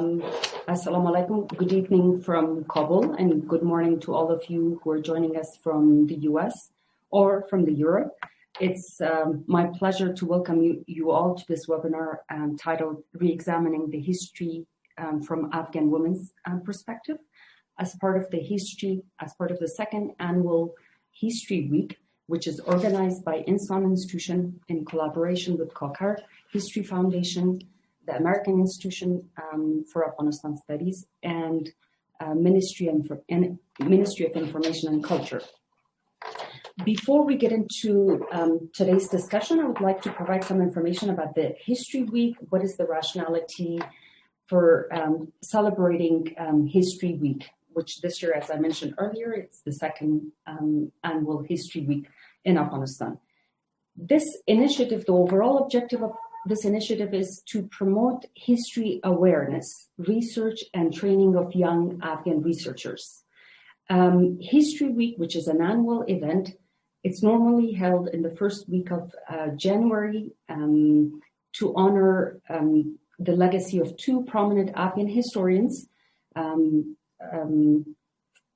Assalamu alaikum. Good evening from Kabul, and good morning to all of you who are joining us from the US or from the Europe. It's my pleasure to welcome you all to this webinar titled Re-examining the History from Afghan Women's Perspective as part of the second annual History Week, which is organized by Insan Institution in collaboration with Kokar History Foundation, the American Institution for Afghanistan Studies, and Ministry of Information and Culture. Before we get into today's discussion, I would like to provide some information about the History Week. What is the rationality for celebrating History Week, which this year, as I mentioned earlier, it's the second annual History Week in Afghanistan. This initiative, the overall objective of this initiative is to promote history awareness, research, and training of young Afghan researchers. History Week, which is an annual event, it's normally held in the first week of January to honor the legacy of two prominent Afghan historians, Mullah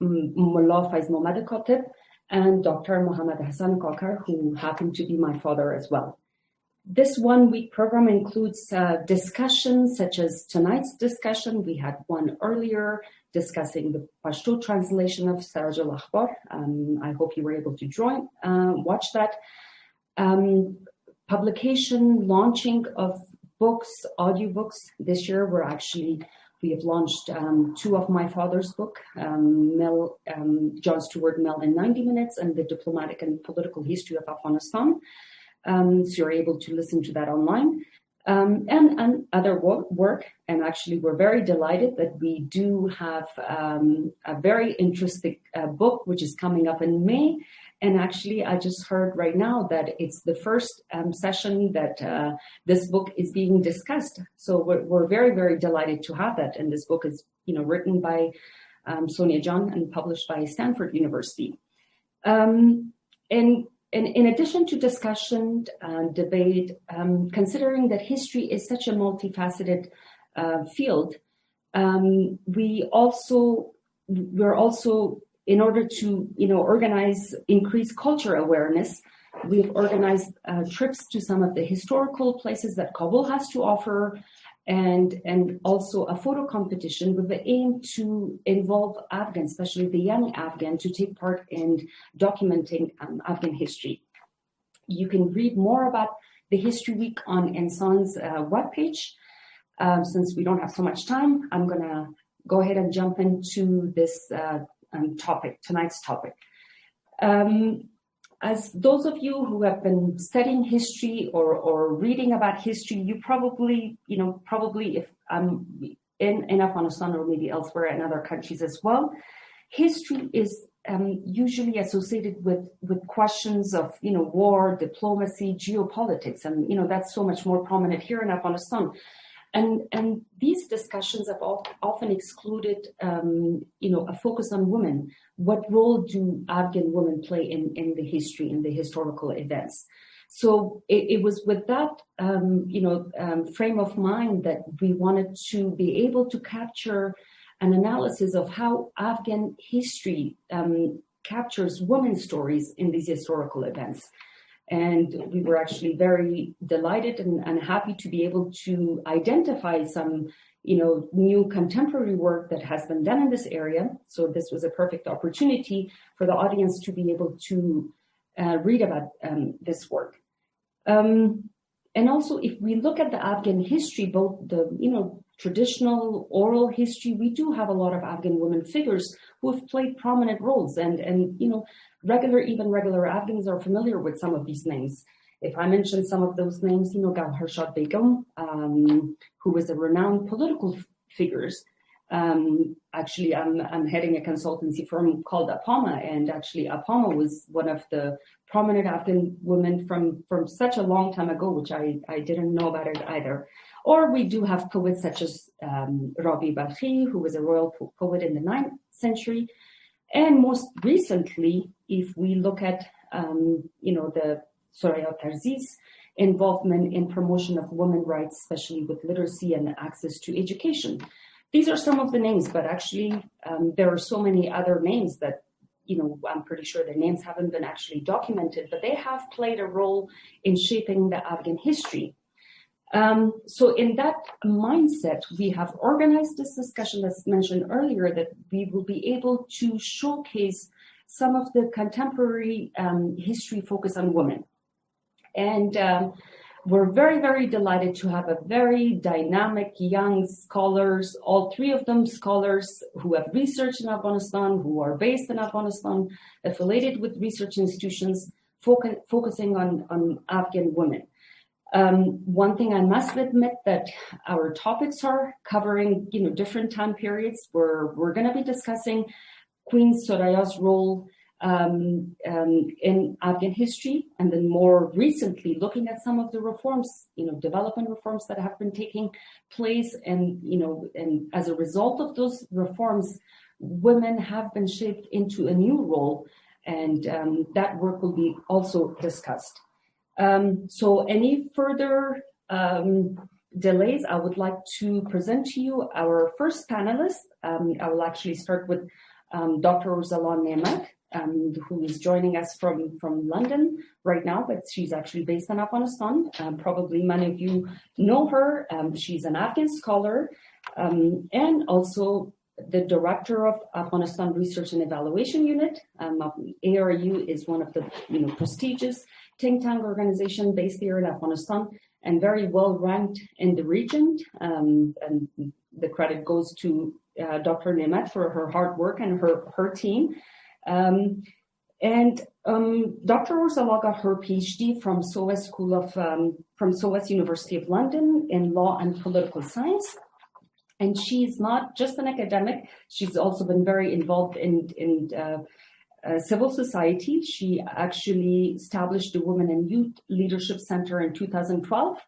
Faiz Mohammad Khatib and Dr. Muhammad Hassan Kokar, who happened to be my father as well. This 1 week program includes discussions such as tonight's discussion. We had one earlier discussing the Pashto translation of Saraj al-Akhbar. I hope you were able to watch that. Publication, launching of books, audiobooks. This year we have launched two of my father's book, John Stuart Mill in 90 Minutes and The Diplomatic and Political History of Afghanistan. So you're able to listen to that online and other work. And actually, we're very delighted that we do have a very interesting book, which is coming up in May. And actually, I just heard right now that it's the first session that this book is being discussed. So we're very, very delighted to have that. And this book is, written by Sonia John and published by Stanford University. And in addition to discussion, debate, considering that history is such a multifaceted field, we're also, in order to, increase culture awareness, we've organized trips to some of the historical places that Kabul has to offer, and also a photo competition with the aim to involve Afghans, especially the young Afghan, to take part in documenting Afghan history. You can read more about the History Week on Insan's webpage. Since we don't have so much time, I'm going to go ahead and jump into this tonight's topic. As those of you who have been studying history or reading about history, you probably if in Afghanistan or maybe elsewhere in other countries as well, history is usually associated with questions of war, diplomacy, geopolitics, and that's so much more prominent here in Afghanistan. And these discussions have often excluded, a focus on women. What role do Afghan women play in the history, in the historical events? So it was with that, frame of mind that we wanted to be able to capture an analysis of how Afghan history captures women's stories in these historical events. And we were actually very delighted and happy to be able to identify some, new contemporary work that has been done in this area. So this was a perfect opportunity for the audience to be able to read about this work. And also, if we look at the Afghan history, both the, traditional oral history, we do have a lot of Afghan women figures who have played prominent roles, and regular Afghans are familiar with some of these names. If I mention some of those names, Gauhar Shah Begum, who was a renowned political figures. Actually, I'm heading a consultancy firm called Apama, and actually Apama was one of the prominent Afghan women from such a long time ago, which I didn't know about it either. Or we do have poets such as Rabi Balkhi, who was a royal poet in the 9th century. And most recently, if we look at, the Soraya Tarzi's involvement in promotion of women's rights, especially with literacy and access to education. these are some of the names, but actually there are so many other names that, I'm pretty sure their names haven't been actually documented, but they have played a role in shaping the Afghan history. So in that mindset, we have organized this discussion, as mentioned earlier, that we will be able to showcase some of the contemporary history focus on women. And we're very, very delighted to have a very dynamic young scholars, all three of them scholars who have researched in Afghanistan, who are based in Afghanistan, affiliated with research institutions, focusing on Afghan women. One thing I must admit that our topics are covering, different time periods. We're going to be discussing Queen Soraya's role in Afghan history, and then more recently looking at some of the reforms, development reforms that have been taking place, and as a result of those reforms, women have been shaped into a new role, and that work will be also discussed. So any further delays, I would like to present to you our first panelist. I will actually start with Dr. Orzala Nemat, who is joining us from London right now, but she's actually based in Afghanistan. Probably many of you know her. She's an Afghan scholar and also the director of Afghanistan Research and Evaluation Unit. ARU is one of the prestigious think tank organization based here in Afghanistan and very well ranked in the region. And the credit goes to Dr. Nemat for her hard work and her team. Dr. Orzala got her PhD from SOAS from SOAS University of London in Law and Political Science. And she's not just an academic, she's also been very involved in civil society. She actually established the Women and Youth Leadership Center in 2012.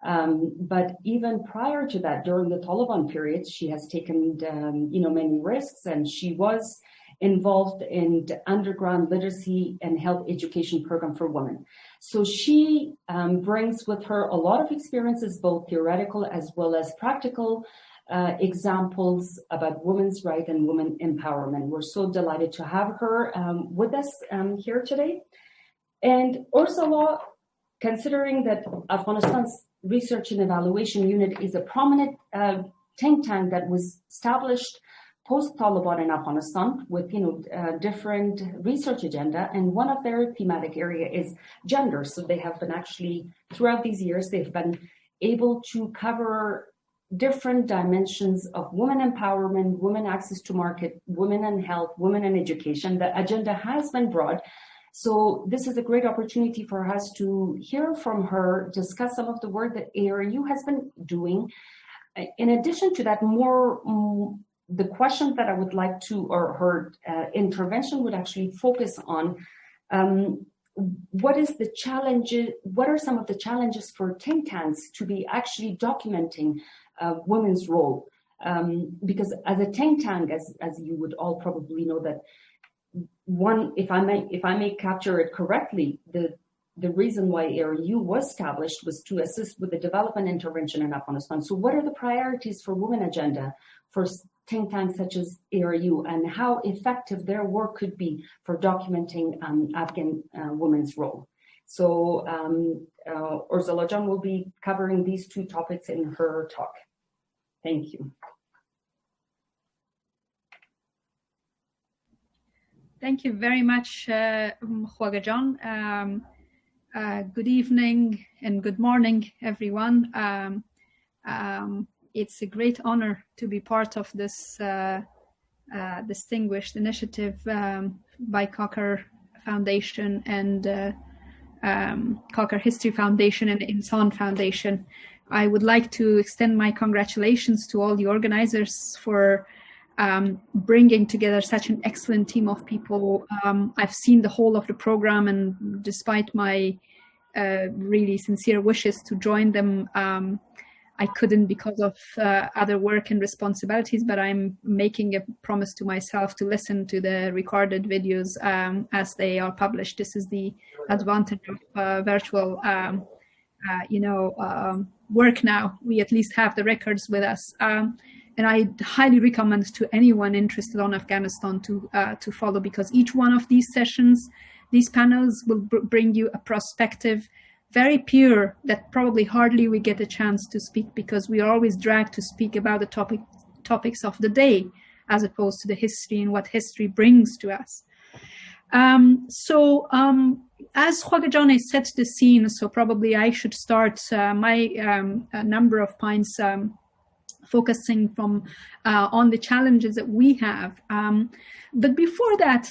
But even prior to that, during the Taliban period, she has taken, many risks, and she was involved in the underground literacy and health education program for women. So she brings with her a lot of experiences, both theoretical as well as practical examples about women's rights and women empowerment. We're so delighted to have her with us here today. And Orzala, considering that Afghanistan's Research and Evaluation Unit is a prominent think tank that was established post-Taliban in Afghanistan with different research agenda, and one of their thematic area is gender. So they have been actually, throughout these years, they've been able to cover different dimensions of women empowerment, women access to market, women and health, women and education. The agenda has been broad. So this is a great opportunity for us to hear from her, discuss some of the work that ARU has been doing. In addition to that, the question that I would like to, or her intervention would actually focus on, what are some of the challenges for think tanks to be actually documenting women's role? Because as a think tank, as you would all probably know, that one, if I may capture it correctly, the reason why ARU was established was to assist with the development intervention in Afghanistan. So what are the priorities for women agenda for think tanks such as ARU, and how effective their work could be for documenting Afghan women's role? So Orzala Jan will be covering these two topics in her talk. Thank you. Thank you very much, Khwaga Jan. Good evening and good morning, everyone. It's a great honor to be part of this distinguished initiative by Cocker Foundation and Cocker History Foundation and Insan Foundation. I would like to extend my congratulations to all the organizers for bringing together such an excellent team of people. I've seen the whole of the program, and despite my really sincere wishes to join them, I couldn't because of other work and responsibilities, but I'm making a promise to myself to listen to the recorded videos as they are published. This is the advantage of virtual work now. We at least have the records with us. And I highly recommend to anyone interested on Afghanistan to follow, because each one of these sessions, these panels will bring you a perspective very pure that probably hardly we get a chance to speak, because we are always dragged to speak about the topics of the day, as opposed to the history and what history brings to us. As Khwaga has set the scene, so probably I should start my number of points focusing on the challenges that we have. But before that,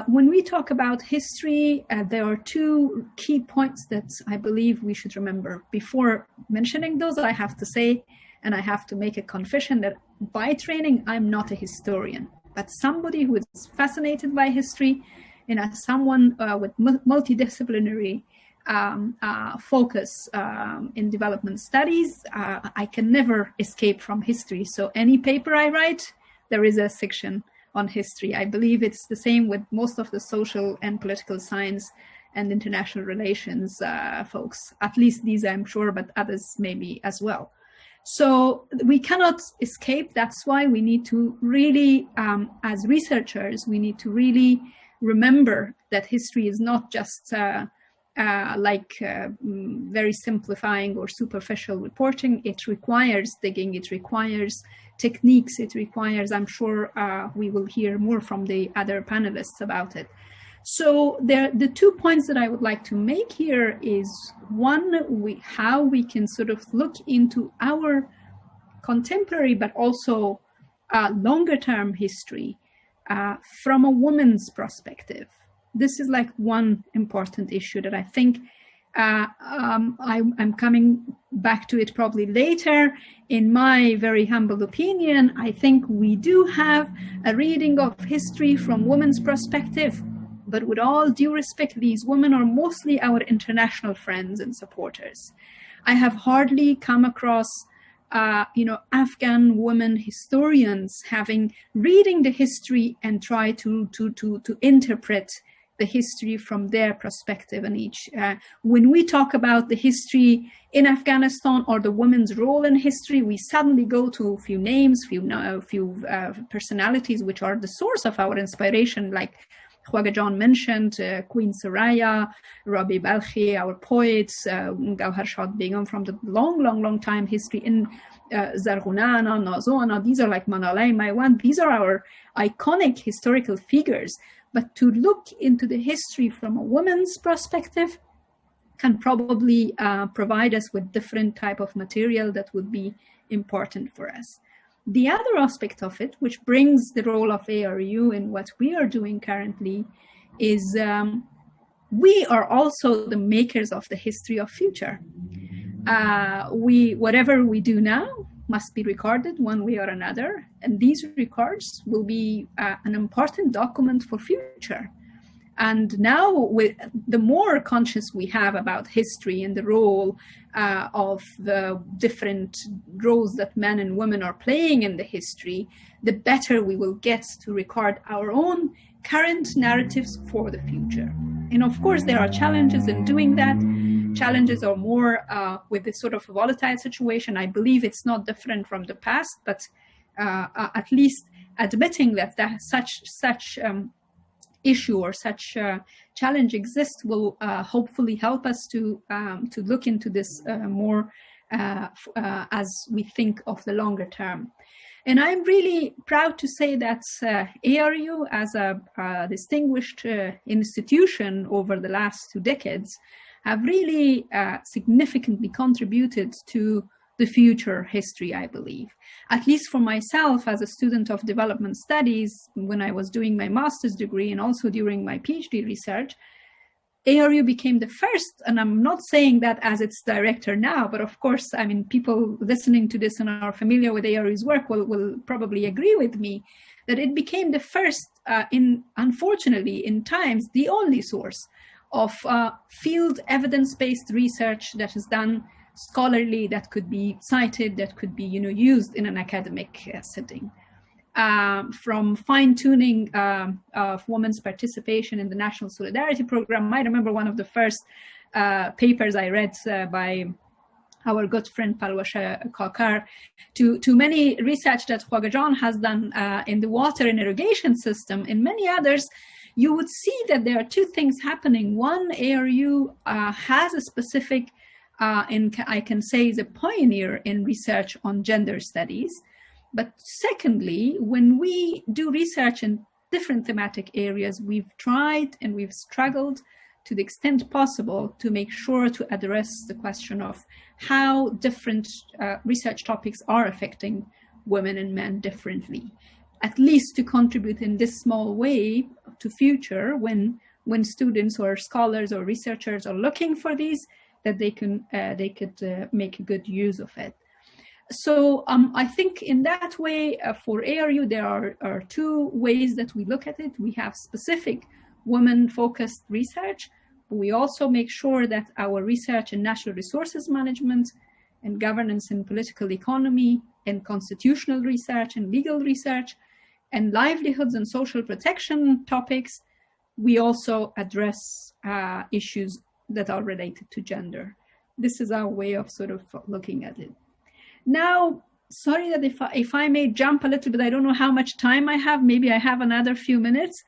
when we talk about history, there are two key points that I believe we should remember. Before mentioning those, I have to say, and I have to make a confession, that by training, I'm not a historian, but somebody who is fascinated by history, and as someone with multidisciplinary focus in development studies, I can never escape from history. So any paper I write, there is a section on history. I believe it's the same with most of the social and political science and international relations folks. At least these I'm sure, but others maybe as well. So we cannot escape. That's why we need to really, as researchers, we need to really remember that history is not just very simplifying or superficial reporting. It requires digging, it requires techniques, it requires, I'm sure we will hear more from the other panelists about it. So the 2 points that I would like to make here is, one, how we can sort of look into our contemporary but also longer term history from a woman's perspective. This is like one important issue that I think I'm coming back to it probably later. In my very humble opinion, I think we do have a reading of history from women's perspective, but with all due respect, these women are mostly our international friends and supporters. I have hardly come across Afghan women historians reading the history and try to interpret the history from their perspective. And when we talk about the history in Afghanistan or the women's role in history, we suddenly go to a few names, few personalities which are the source of our inspiration, like Khwaga mentioned, Queen Soraya, Rabi Balkhi, our poets, Gauhar Shad Begum from the long time history in Zarghunana, Nazona. These are like Manalai Maiwan. These are our iconic historical figures. But to look into the history from a woman's perspective can probably provide us with different type of material that would be important for us. The other aspect of it, which brings the role of ARU in what we are doing currently, is we are also the makers of the history of future. Whatever we do now must be recorded one way or another, and these records will be an important document for future. And now, with the more conscious we have about history and the role of the different roles that men and women are playing in the history, the better we will get to record our own current narratives for the future. And of course, there are challenges in doing that. Challenges are more with this sort of volatile situation. I believe it's not different from the past, but at least admitting that such issue or such challenge exists will hopefully help us to look into this more as we think of the longer term. And I'm really proud to say that ARU, as a distinguished institution over the last 2 decades, have really significantly contributed to the future history, I believe. At least for myself, as a student of development studies, when I was doing my master's degree and also during my PhD research, ARU became the first, and I'm not saying that as its director now, but of course, I mean, people listening to this and are familiar with ARU's work will probably agree with me that it became the first, unfortunately, in times, the only source of field evidence-based research that is done scholarly, that could be cited, that could be used in an academic setting. From fine-tuning of women's participation in the National Solidarity Program. I remember one of the first papers I read by our good friend Palwasha Kakar, to many research that Khwaja Jan has done in the water and irrigation system, and many others, you would see that there are two things happening. One, ARU has a specific, and I can say is a pioneer in research on gender studies. But secondly, when we do research in different thematic areas, we've tried and we've struggled to the extent possible to make sure to address the question of how different research topics are affecting women and men differently, at least to contribute in this small way to future when students or scholars or researchers are looking for these, that they could make a good use of it. So I think in that way, for ARU, there are two ways that we look at it. We have specific women-focused research, but we also make sure that our research in natural resources management and governance and political economy and constitutional research and legal research and livelihoods and social protection topics, we also address issues that are related to gender. This is our way of sort of looking at it. Now, sorry that if I may jump a little bit, I don't know how much time I have. Maybe I have another few minutes.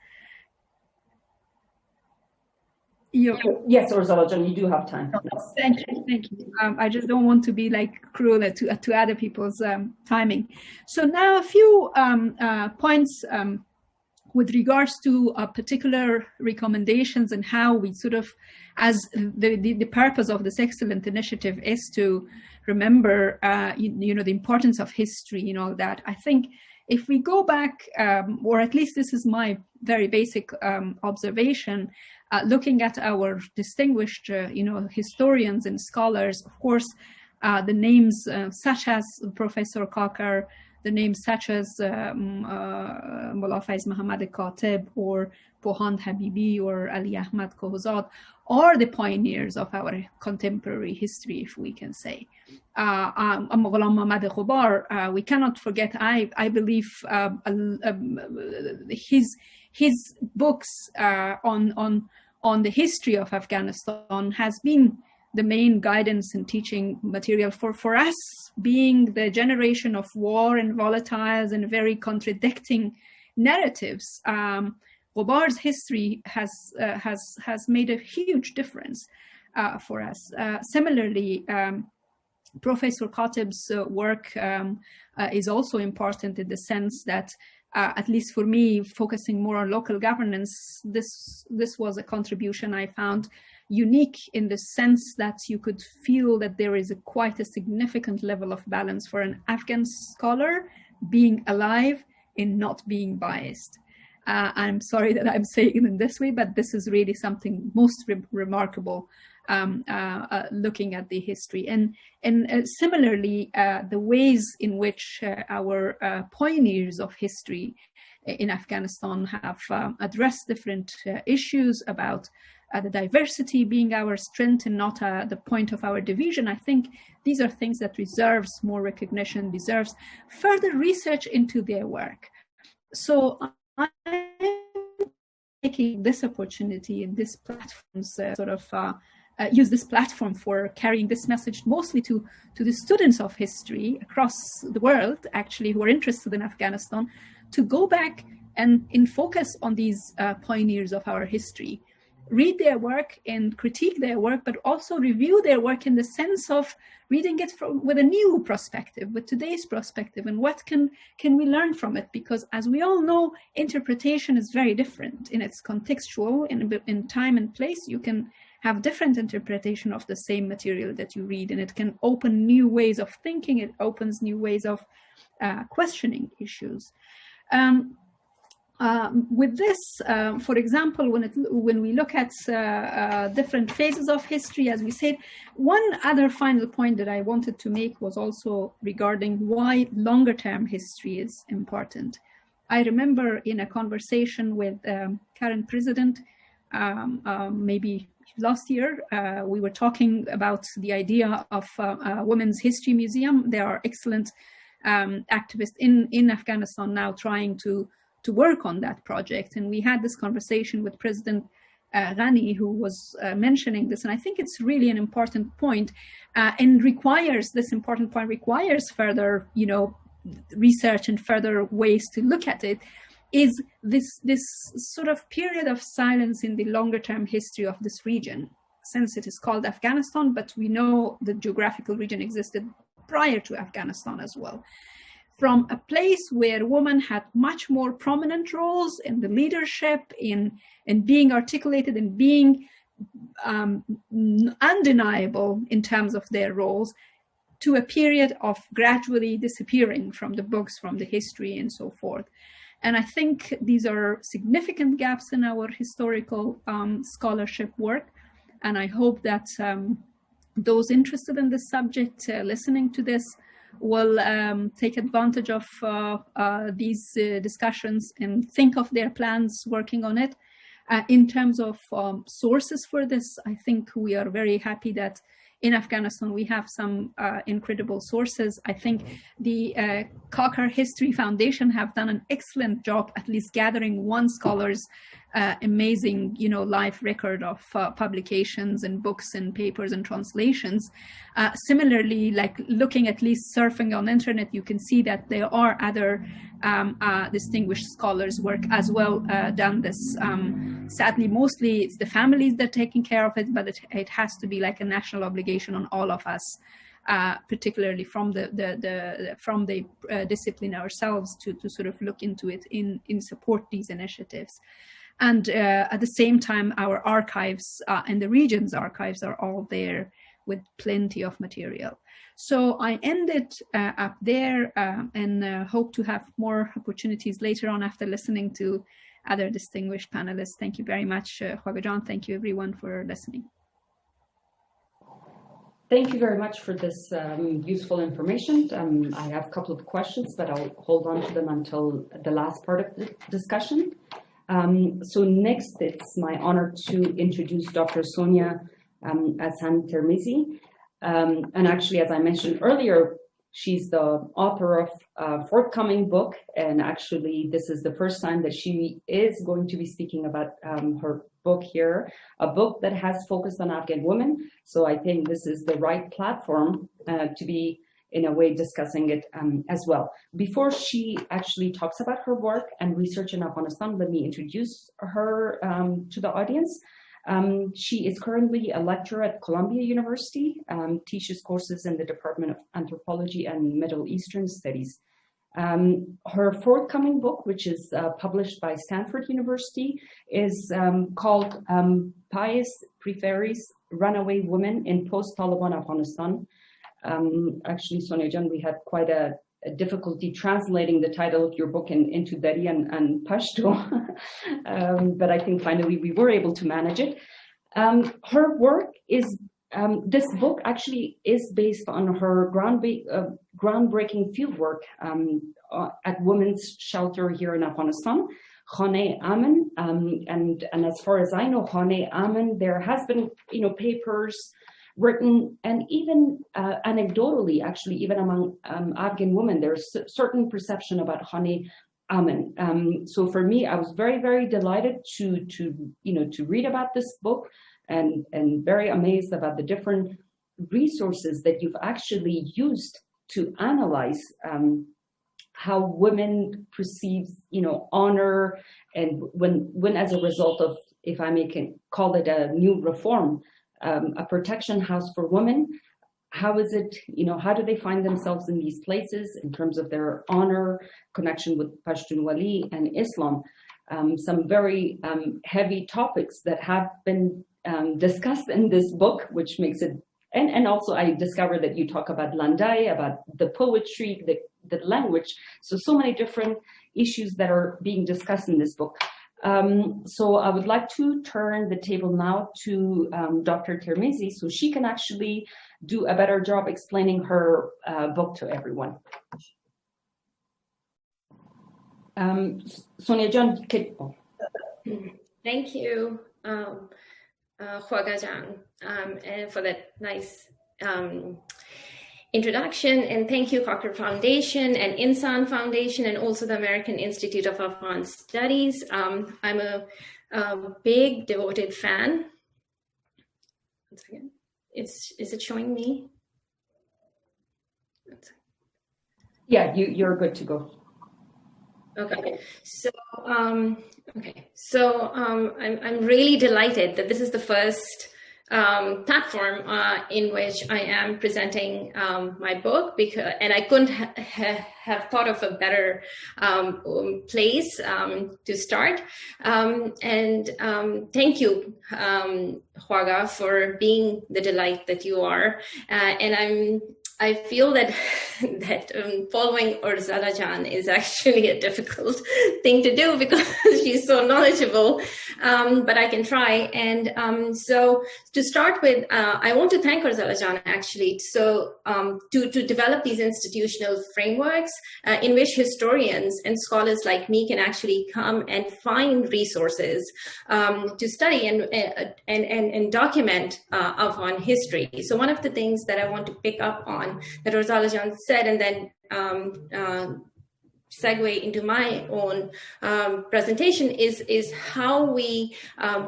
Yes, Ursula Jan, you do have time. Yes. Thank you. I just don't want to be like cruel to other people's timing. So now a few points with regards to particular recommendations and how we sort of, as the purpose of this excellent initiative is to remember, the importance of history, that I think if we go back, or at least this is my very basic observation, looking at our distinguished, historians and scholars, of course, the names such as Professor Kakar, the names such as Mullah Faiz Muhammad Khatib or Pohand Habibi or Ali Ahmad Kohzad are the pioneers of our contemporary history, if we can say. Ghulam Muhammad Ghubar, we cannot forget, I believe his books on the history of Afghanistan has been the main guidance and teaching material for us, being the generation of war and volatiles and very contradicting narratives. Ghubar's history has made a huge difference for us. Similarly, Professor Khatib's work is also important in the sense that, at least for me, focusing more on local governance, this was a contribution I found unique in the sense that you could feel that there is quite a significant level of balance for an Afghan scholar being alive and not being biased. I'm sorry that I'm saying it in this way, but this is really something most remarkable looking at the history. And similarly, the ways in which our pioneers of history in Afghanistan have addressed different issues about the diversity being our strength and not the point of our division. I think these are things that deserves more recognition, deserves further research into their work. So I'm taking this opportunity and this platform's use this platform for carrying this message mostly to the students of history across the world, actually, who are interested in Afghanistan, to go back and focus on these pioneers of our history. Read their work and critique their work, but also review their work in the sense of reading it with a new perspective, with today's perspective, and what can we learn from it? Because as we all know, interpretation is very different in its contextual, in time and place. You can have different interpretation of the same material that you read, and it can open new ways of thinking. It opens new ways of questioning issues. With this, for example, when we look at different phases of history, as we said, one other final point that I wanted to make was also regarding why longer term history is important. I remember in a conversation with current president, maybe last year, we were talking about the idea of a women's history museum. There are excellent activists in Afghanistan now trying to work on that project. And we had this conversation with President Ghani, who was mentioning this, and I think it's really an important point, and this important point requires further, research and further ways to look at it, is this sort of period of silence in the longer term history of this region, since it is called Afghanistan, but we know the geographical region existed prior to Afghanistan as well. From a place where women had much more prominent roles in the leadership, in being articulated, in being undeniable in terms of their roles, to a period of gradually disappearing from the books, from the history, and so forth. And I think these are significant gaps in our historical scholarship work. And I hope that those interested in this subject listening to this will take advantage of these discussions and think of their plans working on it. In terms of sources for this, I think we are very happy that in Afghanistan we have some incredible sources. I think the Cocker History Foundation have done an excellent job, at least gathering one scholar's amazing, life record of publications and books and papers and translations. Similarly, like looking at least surfing on the internet, you can see that there are other distinguished scholars' work as well done this. Sadly, mostly it's the families that are taking care of it, but it has to be like a national obligation on all of us, particularly from the discipline ourselves to sort of look into it in support these initiatives. And at the same time, our archives and the region's archives are all there with plenty of material. So I end it up there and hope to have more opportunities later on after listening to other distinguished panelists. Thank you very much, Khwaja John. Thank you everyone for listening. Thank you very much for this useful information. I have a couple of questions, but I'll hold on to them until the last part of the discussion. So next, it's my honor to introduce Dr. Sonia Ahsan Termizi. And actually, as I mentioned earlier, she's the author of a forthcoming book. And actually, this is the first time that she is going to be speaking about her book here, a book that has focused on Afghan women. So I think this is the right platform to be, in a way, discussing it as well. Before she actually talks about her work and research in Afghanistan, let me introduce her to the audience. She is currently a lecturer at Columbia University, teaches courses in the Department of Anthropology and Middle Eastern Studies. Her forthcoming book, which is published by Stanford University, is called Pious Preferis, Runaway Women in Post-Taliban Afghanistan. Actually, Sonia Jan, we had quite a difficulty translating the title of your book into Dari and Pashto, but I think finally we were able to manage it. Her work is, this book actually is based on her groundbreaking fieldwork at Women's Shelter here in Afghanistan, Khane Aman, and as far as I know, Khane Aman, there has been papers written, and even anecdotally, actually, even among Afghan women, there's a certain perception about Khane Aman. So for me, I was very, very delighted to read about this book, and very amazed about the different resources that you've actually used to analyze how women perceive, honor, and when as a result of, if I may call it a new reform, a protection house for women, how is it, how do they find themselves in these places in terms of their honor, connection with Pashtunwali and Islam? Some very heavy topics that have been discussed in this book, which makes it, and also I discovered that you talk about Landai, about the poetry, the language, so many different issues that are being discussed in this book. So I would like to turn the table now to Dr. Termizi so she can actually do a better job explaining her book to everyone. Sonia Jan, thank you, Khwaja Jan, and for that nice introduction, and thank you Cocker Foundation and Insan Foundation and also the American Institute of Afghan Studies. I'm a big devoted fan. One second. Is it showing me? Yeah, you're good to go. Okay, so I'm really delighted that this is the first platform in which I am presenting my book, and I couldn't have thought of a better place to start. Thank you, Khwaga, for being the delight that you are, and I feel that following Urzala Jan is actually a difficult thing to do because she's so knowledgeable, but I can try. And so to start with, I want to thank Urzala Jan actually. So to develop these institutional frameworks in which historians and scholars like me can actually come and find resources to study and document Afghan history. So one of the things that I want to pick up on that Urzala Jan said, and then segue into my own presentation is how we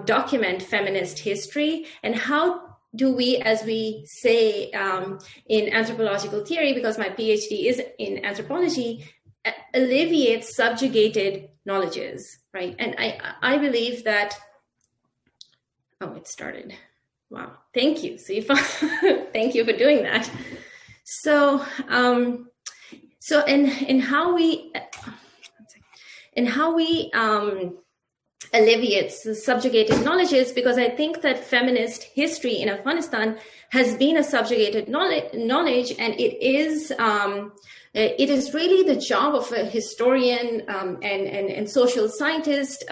document feminist history, and how do we, as we say in anthropological theory, because my PhD is in anthropology, alleviate subjugated knowledges, right? And I believe that, oh, it started. Wow, thank you. So thank you for doing that. So, in how we alleviate subjugated knowledges, because I think that feminist history in Afghanistan has been a subjugated knowledge, and it is really the job of a historian and social scientist,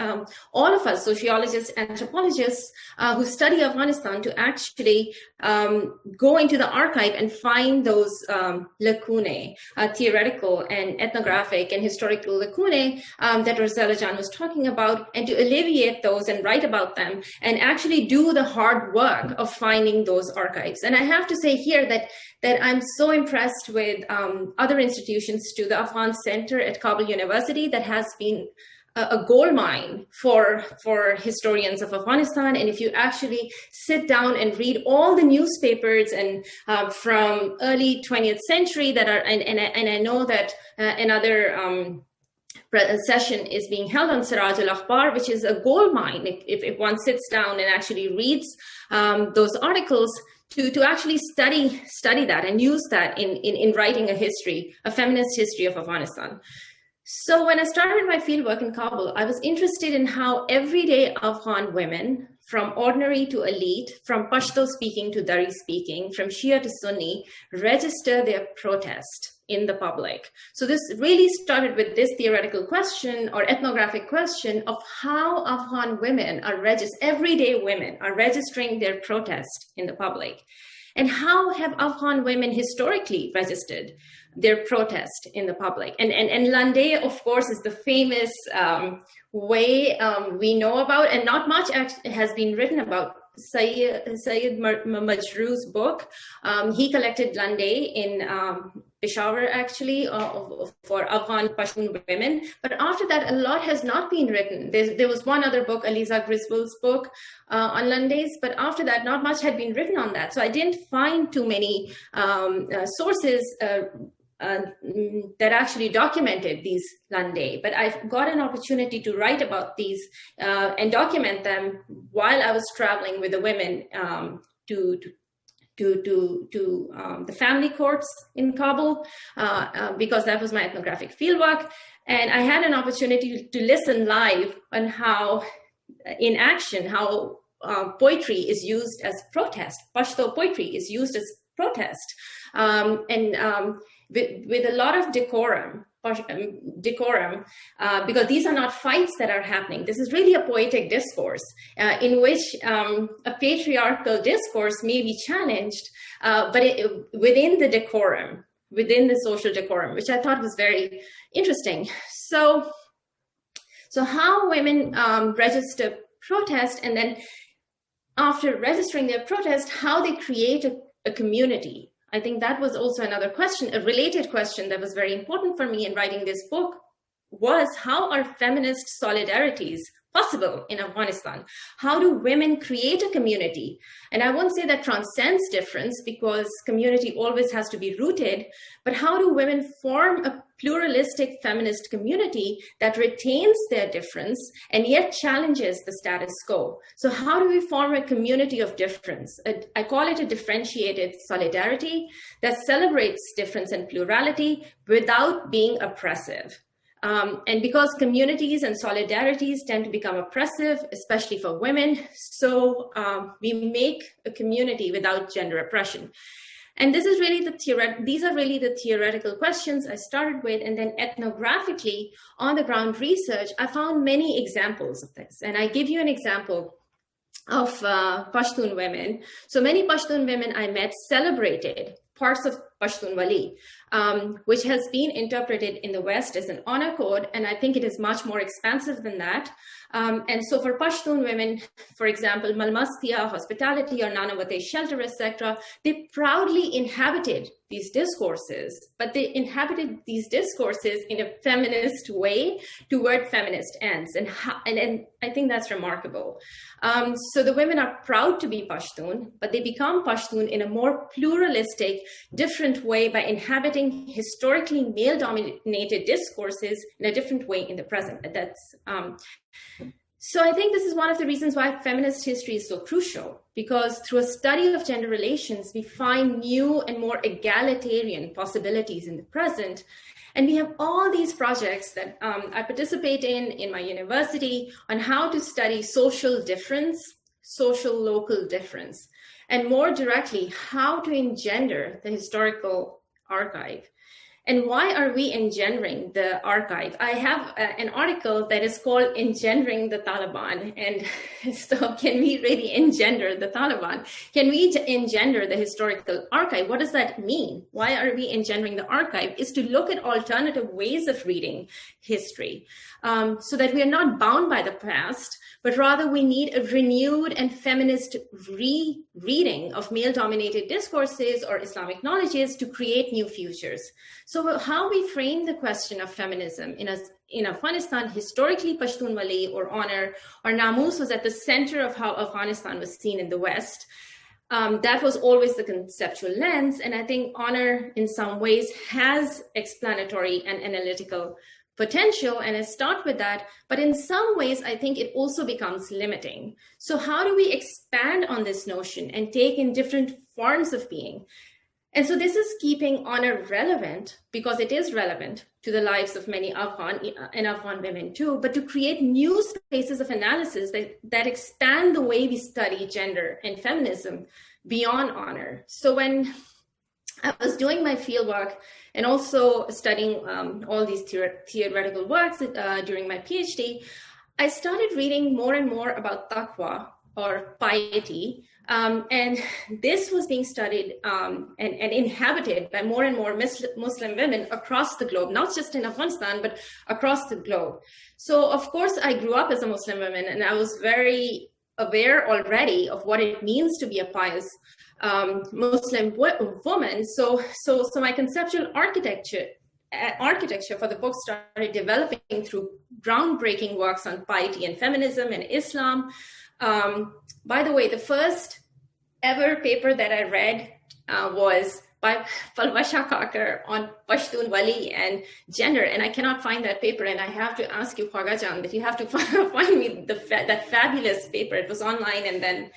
all of us, sociologists, anthropologists who study Afghanistan, to actually go into the archive and find those lacunae, theoretical and ethnographic and historical lacunae that Urzala Jan was talking about, and to alleviate those and write about them, and actually do the hard work of finding those archives. And I have to say here that I'm so impressed with other institutions, to the Afghan Center at Kabul University, that has been a gold mine for historians of Afghanistan. And if you actually sit down and read all the newspapers and from early 20th century that are, and I know that another session is being held on Siraj al-Akhbar, which is a gold mine if one sits down and actually reads those articles, to actually study that and use that in writing a feminist history of Afghanistan. So when I started my fieldwork in Kabul, I was interested in how everyday Afghan women, from ordinary to elite, from Pashto speaking to Dari speaking, from Shia to Sunni, register their protest in the public. So this really started with this theoretical question or ethnographic question of how Afghan women everyday women are registering their protest in the public. And how have Afghan women historically registered their protest in the public? And Lande, of course, is the famous way we know about, and not much has been written about. Sayyid Majruh's book, he collected Lande in Peshawar, actually, for Afghan Pashtun women. But after that, a lot has not been written. There was one other book, Aliza Griswold's book on Landes, but after that, not much had been written on that. So I didn't find too many sources that actually documented these Lande, but I've got an opportunity to write about these and document them while I was traveling with the women to the family courts in Kabul, because that was my ethnographic fieldwork. And I had an opportunity to listen live on how, in action, how poetry is used as protest. Pashto poetry is used as protest. With a lot of decorum, because these are not fights that are happening. This is really a poetic discourse in which a patriarchal discourse may be challenged, but within the decorum, within the social decorum, which I thought was very interesting. So how women register protest, and then after registering their protest, how they create a community. I think that was also another question, a related question that was very important for me in writing this book, was how are feminist solidarities possible in Afghanistan? How do women create a community? And I won't say that transcends difference, because community always has to be rooted, but how do women form a pluralistic feminist community that retains their difference and yet challenges the status quo? So how do we form a community of difference? I call it a differentiated solidarity that celebrates difference and plurality without being oppressive. And because communities and solidarities tend to become oppressive, especially for women, so we make a community without gender oppression. And this is really these are really the theoretical questions I started with, and then ethnographically, on the ground research, I found many examples of this. And I give you an example of Pashtun women. So many Pashtun women I met celebrated parts of Pashtun Wali, which has been interpreted in the West as an honor code, and I think it is much more expansive than that. And so for Pashtun women, for example, Malmastia, hospitality, or Nanavate, shelter, etc., they proudly inhabited these discourses, but they inhabited these discourses in a feminist way toward feminist ends. And I think that's remarkable. So the women are proud to be Pashtun, but they become Pashtun in a more pluralistic, different way by inhabiting historically male-dominated discourses in a different way in the present. So I think this is one of the reasons why feminist history is so crucial, because through a study of gender relations, we find new and more egalitarian possibilities in the present. And we have all these projects that I participate in my university on how to study social difference, social local difference, and more directly, how to engender the historical archive. And why are we engendering the archive? I have an article that is called Engendering the Taliban. And so can we really engender the Taliban? Can we engender the historical archive? What does that mean? Why are we engendering the archive? Is to look at alternative ways of reading history so that we are not bound by the past, but rather we need a renewed and feminist rereading of male-dominated discourses or Islamic knowledges to create new futures. So how we frame the question of feminism in Afghanistan, historically Pashtun Wali or honor or Namus was at the center of how Afghanistan was seen in the West. That was always the conceptual lens. And I think honor in some ways has explanatory and analytical potential, and I start with that, but in some ways, I think it also becomes limiting. So how do we expand on this notion and take in different forms of being? And so this is keeping honor relevant, because it is relevant to the lives of many Afghan and Afghan women too, but to create new spaces of analysis that expand the way we study gender and feminism beyond honor. So when I was doing my fieldwork and also studying all these theoretical works during my PhD, I started reading more and more about taqwa or piety. And this was being studied and inhabited by more and more Muslim women across the globe, not just in Afghanistan, but across the globe. So, of course, I grew up as a Muslim woman, and I was very aware already of what it means to be a pious Muslim woman. So my conceptual architecture for the book started developing through groundbreaking works on piety and feminism and Islam. By the way, the first ever paper that I read was by Falwasha Kakar on Pashtun Wali and gender, and I cannot find that paper, and I have to ask you, Khwaga-Jan, that you have to find me that fabulous paper. It was online, and then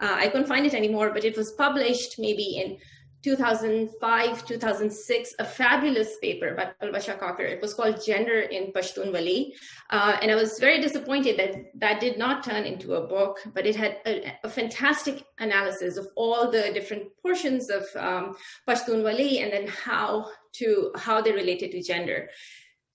I couldn't find it anymore, but it was published maybe in 2005, 2006, a fabulous paper by Falwasha Kakar. It was called Gender in Pashtun Wali. And I was very disappointed that did not turn into a book, but it had a fantastic analysis of all the different portions of Pashtun Wali and then how they related to gender.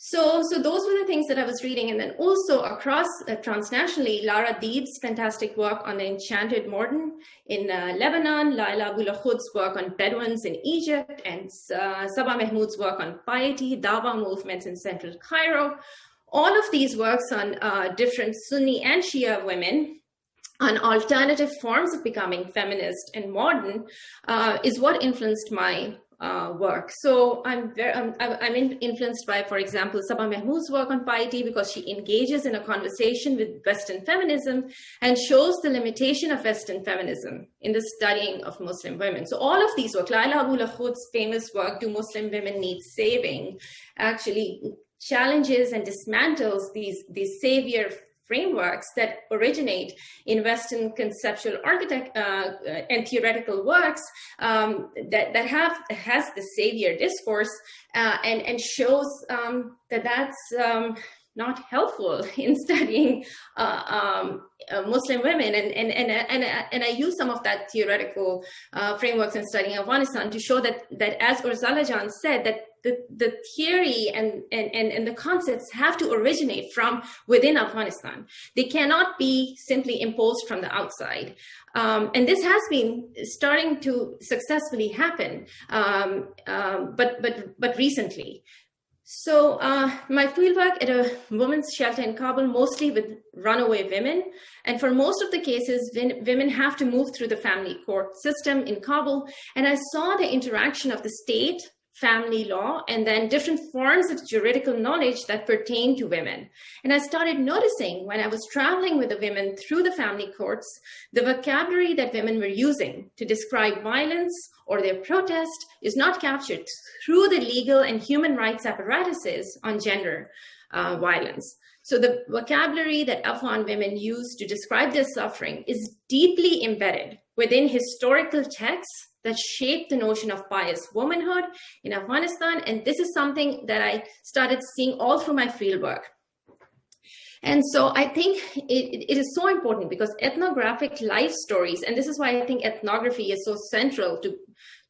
So those were the things that I was reading. And then also across transnationally, Lara Deeb's fantastic work on the enchanted modern in Lebanon, Laila Bulakhud's work on Bedouins in Egypt, and Sabah Mahmood's work on piety, Dawa movements in central Cairo. All of these works on different Sunni and Shia women on alternative forms of becoming feminist and modern is what influenced my work. So I'm influenced by, for example, Saba Mahmood's work on piety, because she engages in a conversation with Western feminism and shows the limitation of Western feminism in the studying of Muslim women. So all of these work, Laila Abu Lakhud's famous work, Do Muslim Women Need Saving, actually challenges and dismantles these savior frameworks that originate in Western conceptual and theoretical works that has the savior discourse and shows that that's not helpful in studying Muslim women, and I use some of that theoretical frameworks in studying Afghanistan to show that as Urzala Jan said, that the theory and the concepts have to originate from within Afghanistan. They cannot be simply imposed from the outside. And this has been starting to successfully happen, but recently. So my fieldwork at a women's shelter in Kabul, mostly with runaway women. And for most of the cases, women have to move through the family court system in Kabul. And I saw the interaction of the state, family law, and then different forms of juridical knowledge that pertain to women. And I started noticing when I was traveling with the women through the family courts, the vocabulary that women were using to describe violence or their protest is not captured through the legal and human rights apparatuses on gender violence. So the vocabulary that Afghan women use to describe their suffering is deeply embedded within historical texts that shape the notion of pious womanhood in Afghanistan. And this is something that I started seeing all through my fieldwork. And so I think it is so important because ethnographic life stories, and this is why I think ethnography is so central to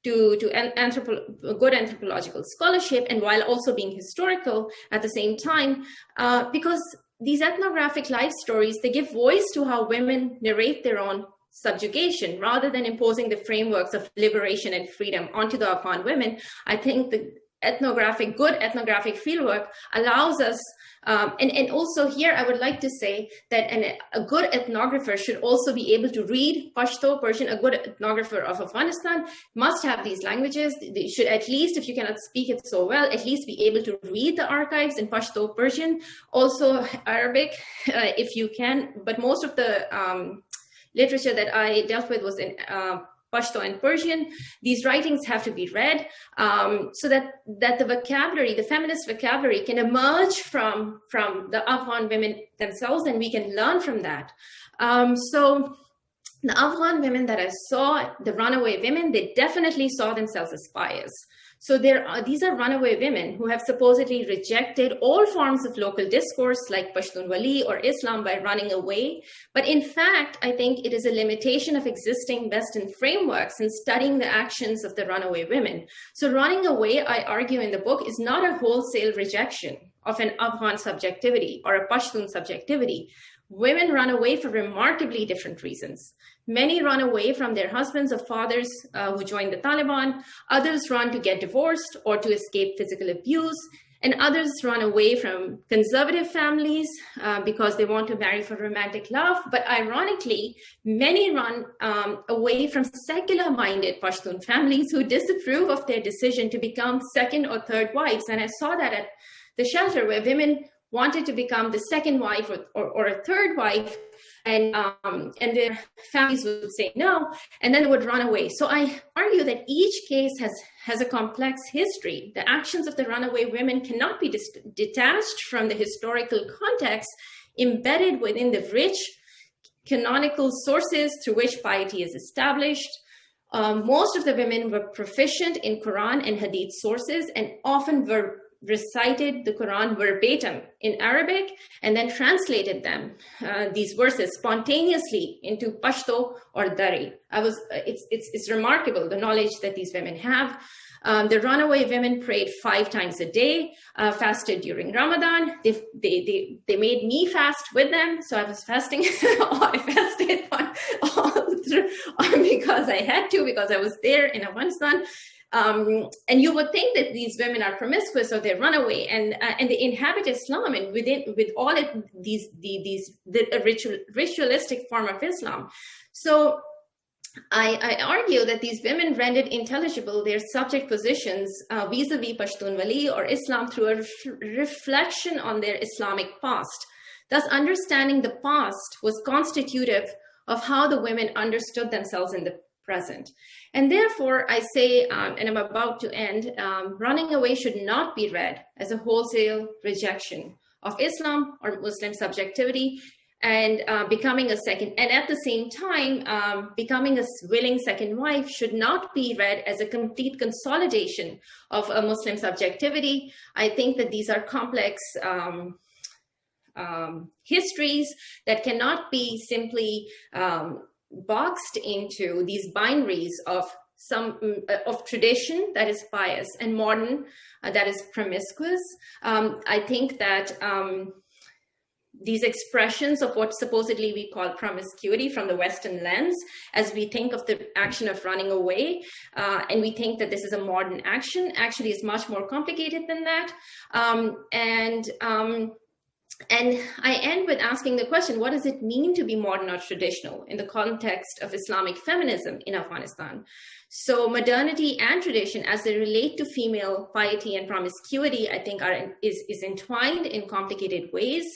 good anthropological scholarship, and while also being historical at the same time, because these ethnographic life stories, they give voice to how women narrate their own subjugation rather than imposing the frameworks of liberation and freedom onto the Afghan women. I think the good ethnographic fieldwork allows us, and also here I would like to say that a good ethnographer should also be able to read Pashto, Persian. A good ethnographer of Afghanistan must have these languages. They should, at least if you cannot speak it so well, at least be able to read the archives in Pashto, Persian, also Arabic if you can, but most of the literature that I dealt with was in Pashto and Persian. These writings have to be read so that the vocabulary, the feminist vocabulary, can emerge from the Afghan women themselves, and we can learn from that. So the Afghan women that I saw, the runaway women, they definitely saw themselves as spies. So these are runaway women who have supposedly rejected all forms of local discourse like Pashtunwali or Islam by running away. But in fact, I think it is a limitation of existing Western frameworks in studying the actions of the runaway women. So running away, I argue in the book, is not a wholesale rejection of an Afghan subjectivity or a Pashtun subjectivity. Women run away for remarkably different reasons. Many run away from their husbands or fathers who joined the Taliban. Others run to get divorced or to escape physical abuse. And others run away from conservative families because they want to marry for romantic love. But ironically, many run away from secular-minded Pashtun families who disapprove of their decision to become second or third wives. And I saw that at the shelter where women wanted to become the second wife or a third wife, and their families would say no, and then they would run away. So I argue that each case has a complex history. The actions of the runaway women cannot be detached from the historical context embedded within the rich canonical sources through which piety is established. Most of the women were proficient in Quran and Hadith sources and often recited the Quran verbatim in Arabic and then translated them, these verses, spontaneously into Pashto or Dari. It's remarkable the knowledge that these women have. The runaway women prayed 5 times a day, fasted during Ramadan. They made me fast with them, so I was fasting. I fasted all through because I had to, because I was there in Afghanistan. And you would think that these women are promiscuous or they run away, and they inhabit Islam, and with all the ritualistic form of Islam. So I argue that these women rendered intelligible their subject positions vis-a-vis Pashtunwali or Islam through a reflection on their Islamic past. Thus, understanding the past was constitutive of how the women understood themselves in the present. And therefore, I say, and I'm about to end, running away should not be read as a wholesale rejection of Islam or Muslim subjectivity, and becoming a second, and at the same time, becoming a willing second wife should not be read as a complete consolidation of a Muslim subjectivity. I think that these are complex histories that cannot be simply boxed into these binaries of of tradition that is pious and modern that is promiscuous. I think that these expressions of what supposedly we call promiscuity from the Western lens, as we think of the action of running away, and we think that this is a modern action, actually is much more complicated than that. And I end with asking the question, what does it mean to be modern or traditional in the context of Islamic feminism in Afghanistan? So modernity and tradition, as they relate to female piety and promiscuity, I think is entwined in complicated ways.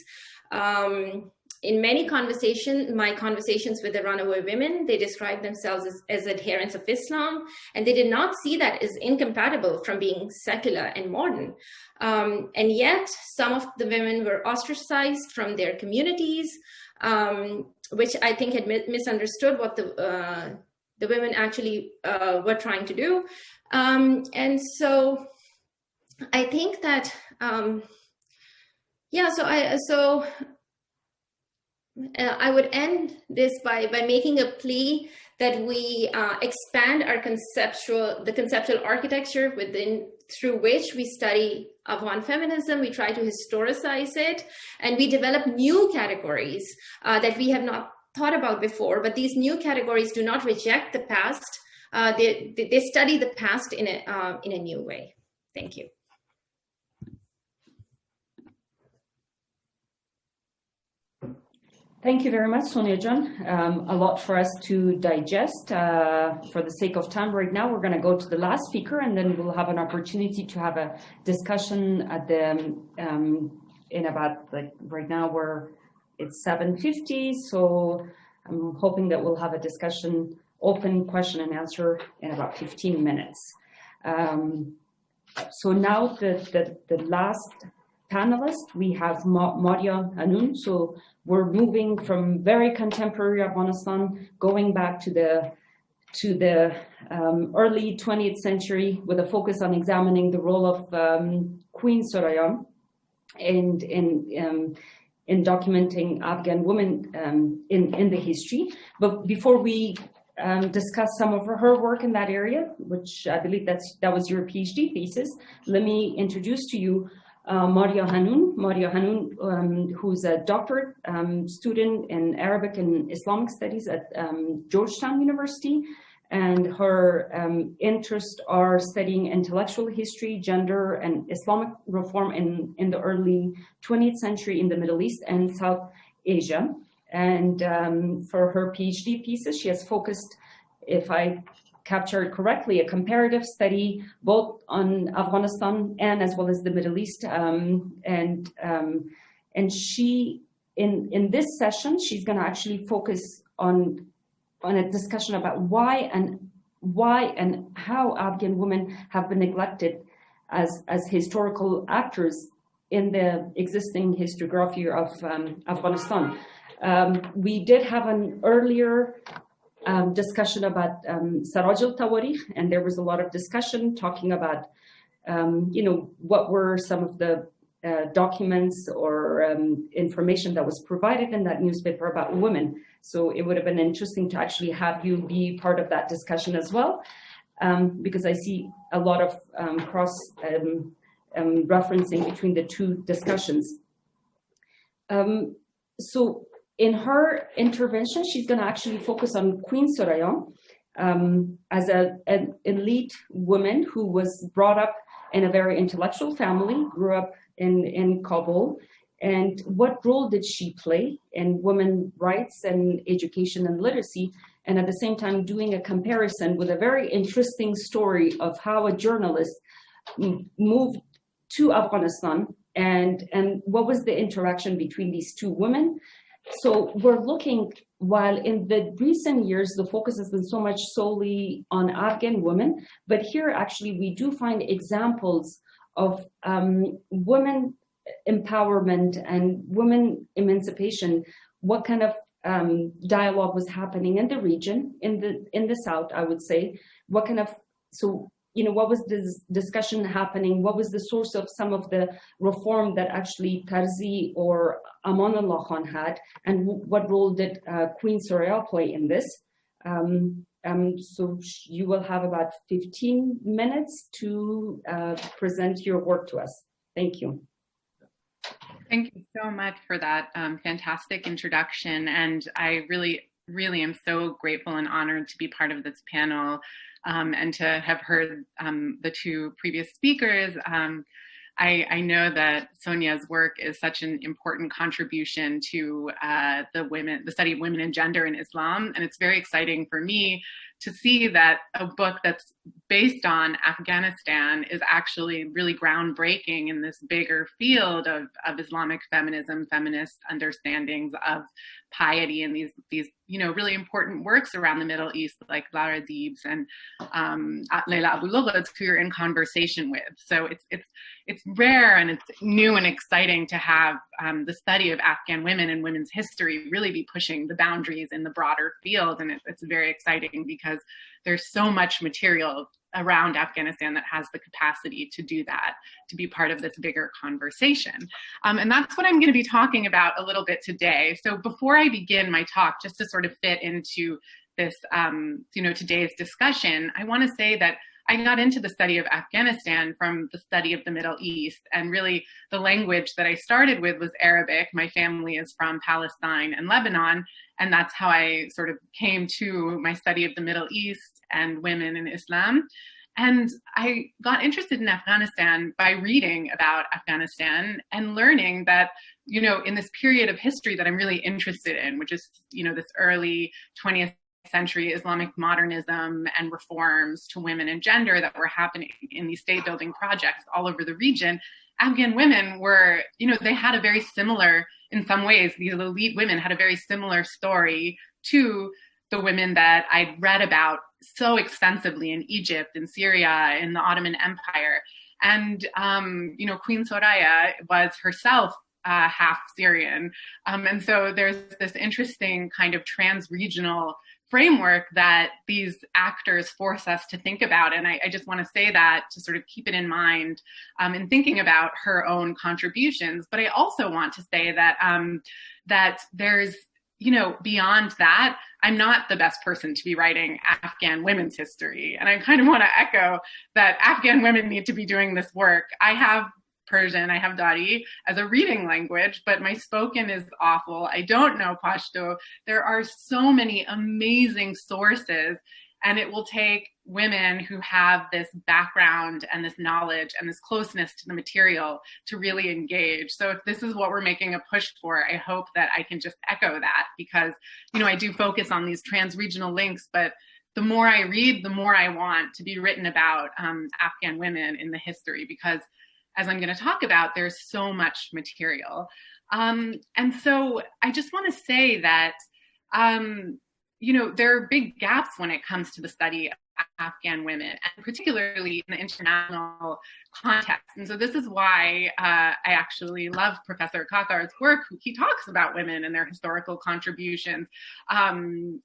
In many my conversations with the runaway women, they describe themselves as adherents of Islam, and they did not see that as incompatible from being secular and modern. And yet some of the women were ostracized from their communities, which I think had misunderstood what the women actually were trying to do. And so I think that, I would end this by making a plea that we expand our the conceptual architecture through which we study Afghan feminism. We try to historicize it, and we develop new categories that we have not thought about before. But these new categories do not reject the past. They study the past in a new way. Thank you. Thank you very much, Sonia Jan. A lot for us to digest. For the sake of time right now, we're going to go to the last speaker, and then we'll have an opportunity to have a discussion at the in about, like, right now it's 7:50, so I'm hoping that we'll have a discussion, open question and answer in about 15 minutes. So now the last panelist, we have Maria Hanoun. So we're moving from very contemporary Afghanistan, going back to the early 20th century with a focus on examining the role of Queen Soraya and in documenting Afghan women in the history. But before we discuss some of her work in that area, which I believe that was your PhD thesis, let me introduce to you Maria Hanoun. Maria Hanoun, who's a doctorate student in Arabic and Islamic Studies at Georgetown University, and her interests are studying intellectual history, gender, and Islamic reform in the early 20th century in the Middle East and South Asia. And for her PhD thesis, she has focused, if I captured correctly, a comparative study both on Afghanistan and as well as the Middle East. And she, in this session, she's going to actually focus on a discussion about why and how Afghan women have been neglected as historical actors in the existing historiography of Afghanistan. We did have an earlier discussion about Saraj al-Tawarikh, and there was a lot of discussion talking about, what were some of the documents or information that was provided in that newspaper about women. So it would have been interesting to actually have you be part of that discussion as well, because I see a lot of cross referencing between the two discussions. So in her intervention, she's going to actually focus on Queen Soraya as an elite woman who was brought up in a very intellectual family, grew up in Kabul. And what role did she play in women's rights and education and literacy and at the same time doing a comparison with a very interesting story of how a journalist moved to Afghanistan and what was the interaction between these two women. So we're looking, while in the recent years, the focus has been so much solely on Afghan women, but here actually we do find examples of women empowerment and women emancipation, what kind of dialogue was happening in the region, in the South, I would say, what kind of, so, what was this discussion happening? What was the source of some of the reform that actually Karzi or Amanullah Khan had? And what role did Queen Soraya play in this? So you will have about 15 minutes to present your work to us. Thank you. Thank you so much for that fantastic introduction. And I really am so grateful and honored to be part of this panel and to have heard the two previous speakers. I know that Sonia's work is such an important contribution to the study of women and gender in Islam. And it's very exciting for me to see that a book that's based on Afghanistan is actually really groundbreaking in this bigger field of Islamic feminism, feminist understandings of piety, and these really important works around the Middle East, like Lara Deebs and Leila Abu Lughod, who you're in conversation with. So it's rare and it's new and exciting to have the study of Afghan women and women's history really be pushing the boundaries in the broader field. And it's very exciting because there's so much material around Afghanistan that has the capacity to do that, to be part of this bigger conversation. And that's what I'm going to be talking about a little bit today. So before I begin my talk, just to sort of fit into this, today's discussion, I want to say that I got into the study of Afghanistan from the study of the Middle East, and really the language that I started with was Arabic. My family is from Palestine and Lebanon, and that's how I sort of came to my study of the Middle East and women in Islam. And I got interested in Afghanistan by reading about Afghanistan and learning that, in this period of history that I'm really interested in, which is, this early 20th century Islamic modernism and reforms to women and gender that were happening in these state building projects all over the region, Afghan women were, they had a very similar, in some ways, these elite women had a very similar story to the women that I'd read about so extensively in Egypt and Syria, in the Ottoman Empire. And, Queen Soraya was herself half Syrian. And so there's this interesting kind of trans-regional framework that these actors force us to think about. And I just want to say that to sort of keep it in mind in thinking about her own contributions. But I also want to say that that there's, beyond that, I'm not the best person to be writing Afghan women's history. And I kind of want to echo that Afghan women need to be doing this work. I have Persian, I have Dari as a reading language, but my spoken is awful. I don't know Pashto. There are so many amazing sources, and it will take women who have this background and this knowledge and this closeness to the material to really engage. So if this is what we're making a push for, I hope that I can just echo that, because, I do focus on these trans-regional links, but the more I read, the more I want to be written about Afghan women in the history, because as I'm going to talk about, there's so much material. And so I just want to say that, there are big gaps when it comes to the study of Afghan women, and particularly in the international context. And so this is why I actually love Professor Kakar's work. He talks about women and their historical contributions,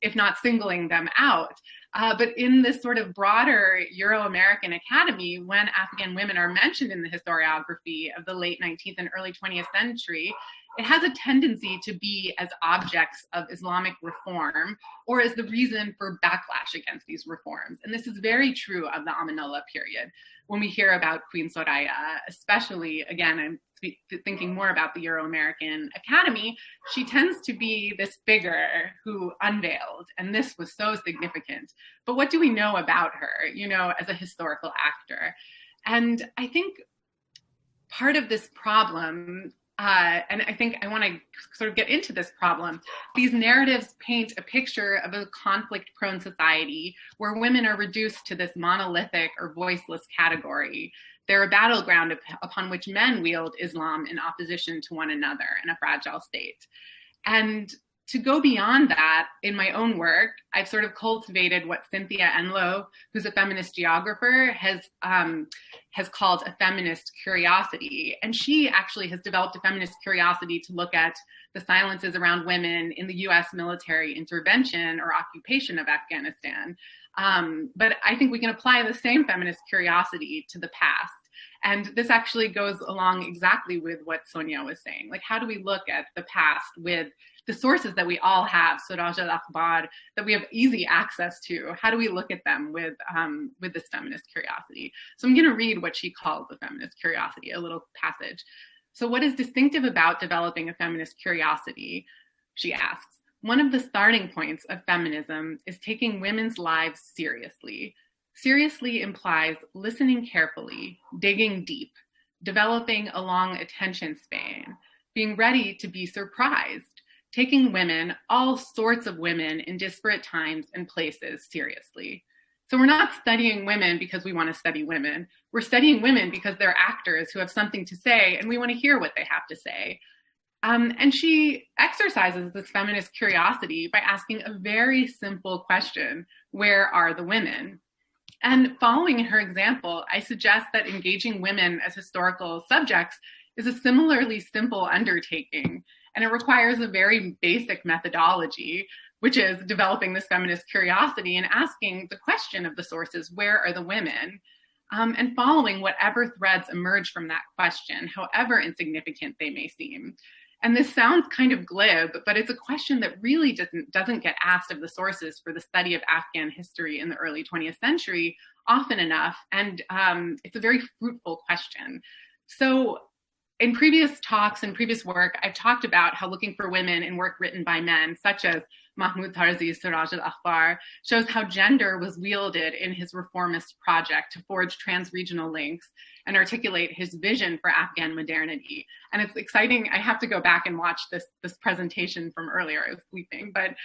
if not singling them out. But in this sort of broader Euro-American academy, when Afghan women are mentioned in the historiography of the late 19th and early 20th century, it has a tendency to be as objects of Islamic reform or as the reason for backlash against these reforms. And this is very true of the Amanullah period. When we hear about Queen Soraya, especially, again, I'm thinking more about the Euro-American Academy, she tends to be this figure who unveiled, and this was so significant. But what do we know about her, as a historical actor? And I think part of this problem and I think I want to sort of get into this problem. These narratives paint a picture of a conflict-prone society where women are reduced to this monolithic or voiceless category. They're a battleground upon which men wield Islam in opposition to one another in a fragile state. And to go beyond that, in my own work, I've sort of cultivated what Cynthia Enloe, who's a feminist geographer, has called a feminist curiosity. And she actually has developed a feminist curiosity to look at the silences around women in the US military intervention or occupation of Afghanistan. But I think we can apply the same feminist curiosity to the past. And this actually goes along exactly with what Sonia was saying. Like, how do we look at the past with the sources that we all have, Suraj al-Akhbar, that we have easy access to? How do we look at them with this feminist curiosity? So I'm going to read what she calls the feminist curiosity, a little passage. So what is distinctive about developing a feminist curiosity? She asks. One of the starting points of feminism is taking women's lives seriously. Seriously implies listening carefully, digging deep, developing a long attention span, being ready to be surprised, taking women, all sorts of women in disparate times and places, seriously. So we're not studying women because we want to study women. We're studying women because they're actors who have something to say and we want to hear what they have to say. And she exercises this feminist curiosity by asking a very simple question: where are the women? And following her example, I suggest that engaging women as historical subjects is a similarly simple undertaking, and it requires a very basic methodology, which is developing this feminist curiosity and asking the question of the sources, where are the women? And following whatever threads emerge from that question, however insignificant they may seem. And this sounds kind of glib, but it's a question that really doesn't get asked of the sources for the study of Afghan history in the early 20th century often enough. And it's a very fruitful question. So in previous talks and previous work, I've talked about how looking for women in work written by men, such as Mahmoud Tarzi's Suraj al-Akhbar, shows how gender was wielded in his reformist project to forge trans-regional links and articulate his vision for Afghan modernity. And it's exciting. I have to go back and watch this presentation from earlier. I was sleeping. But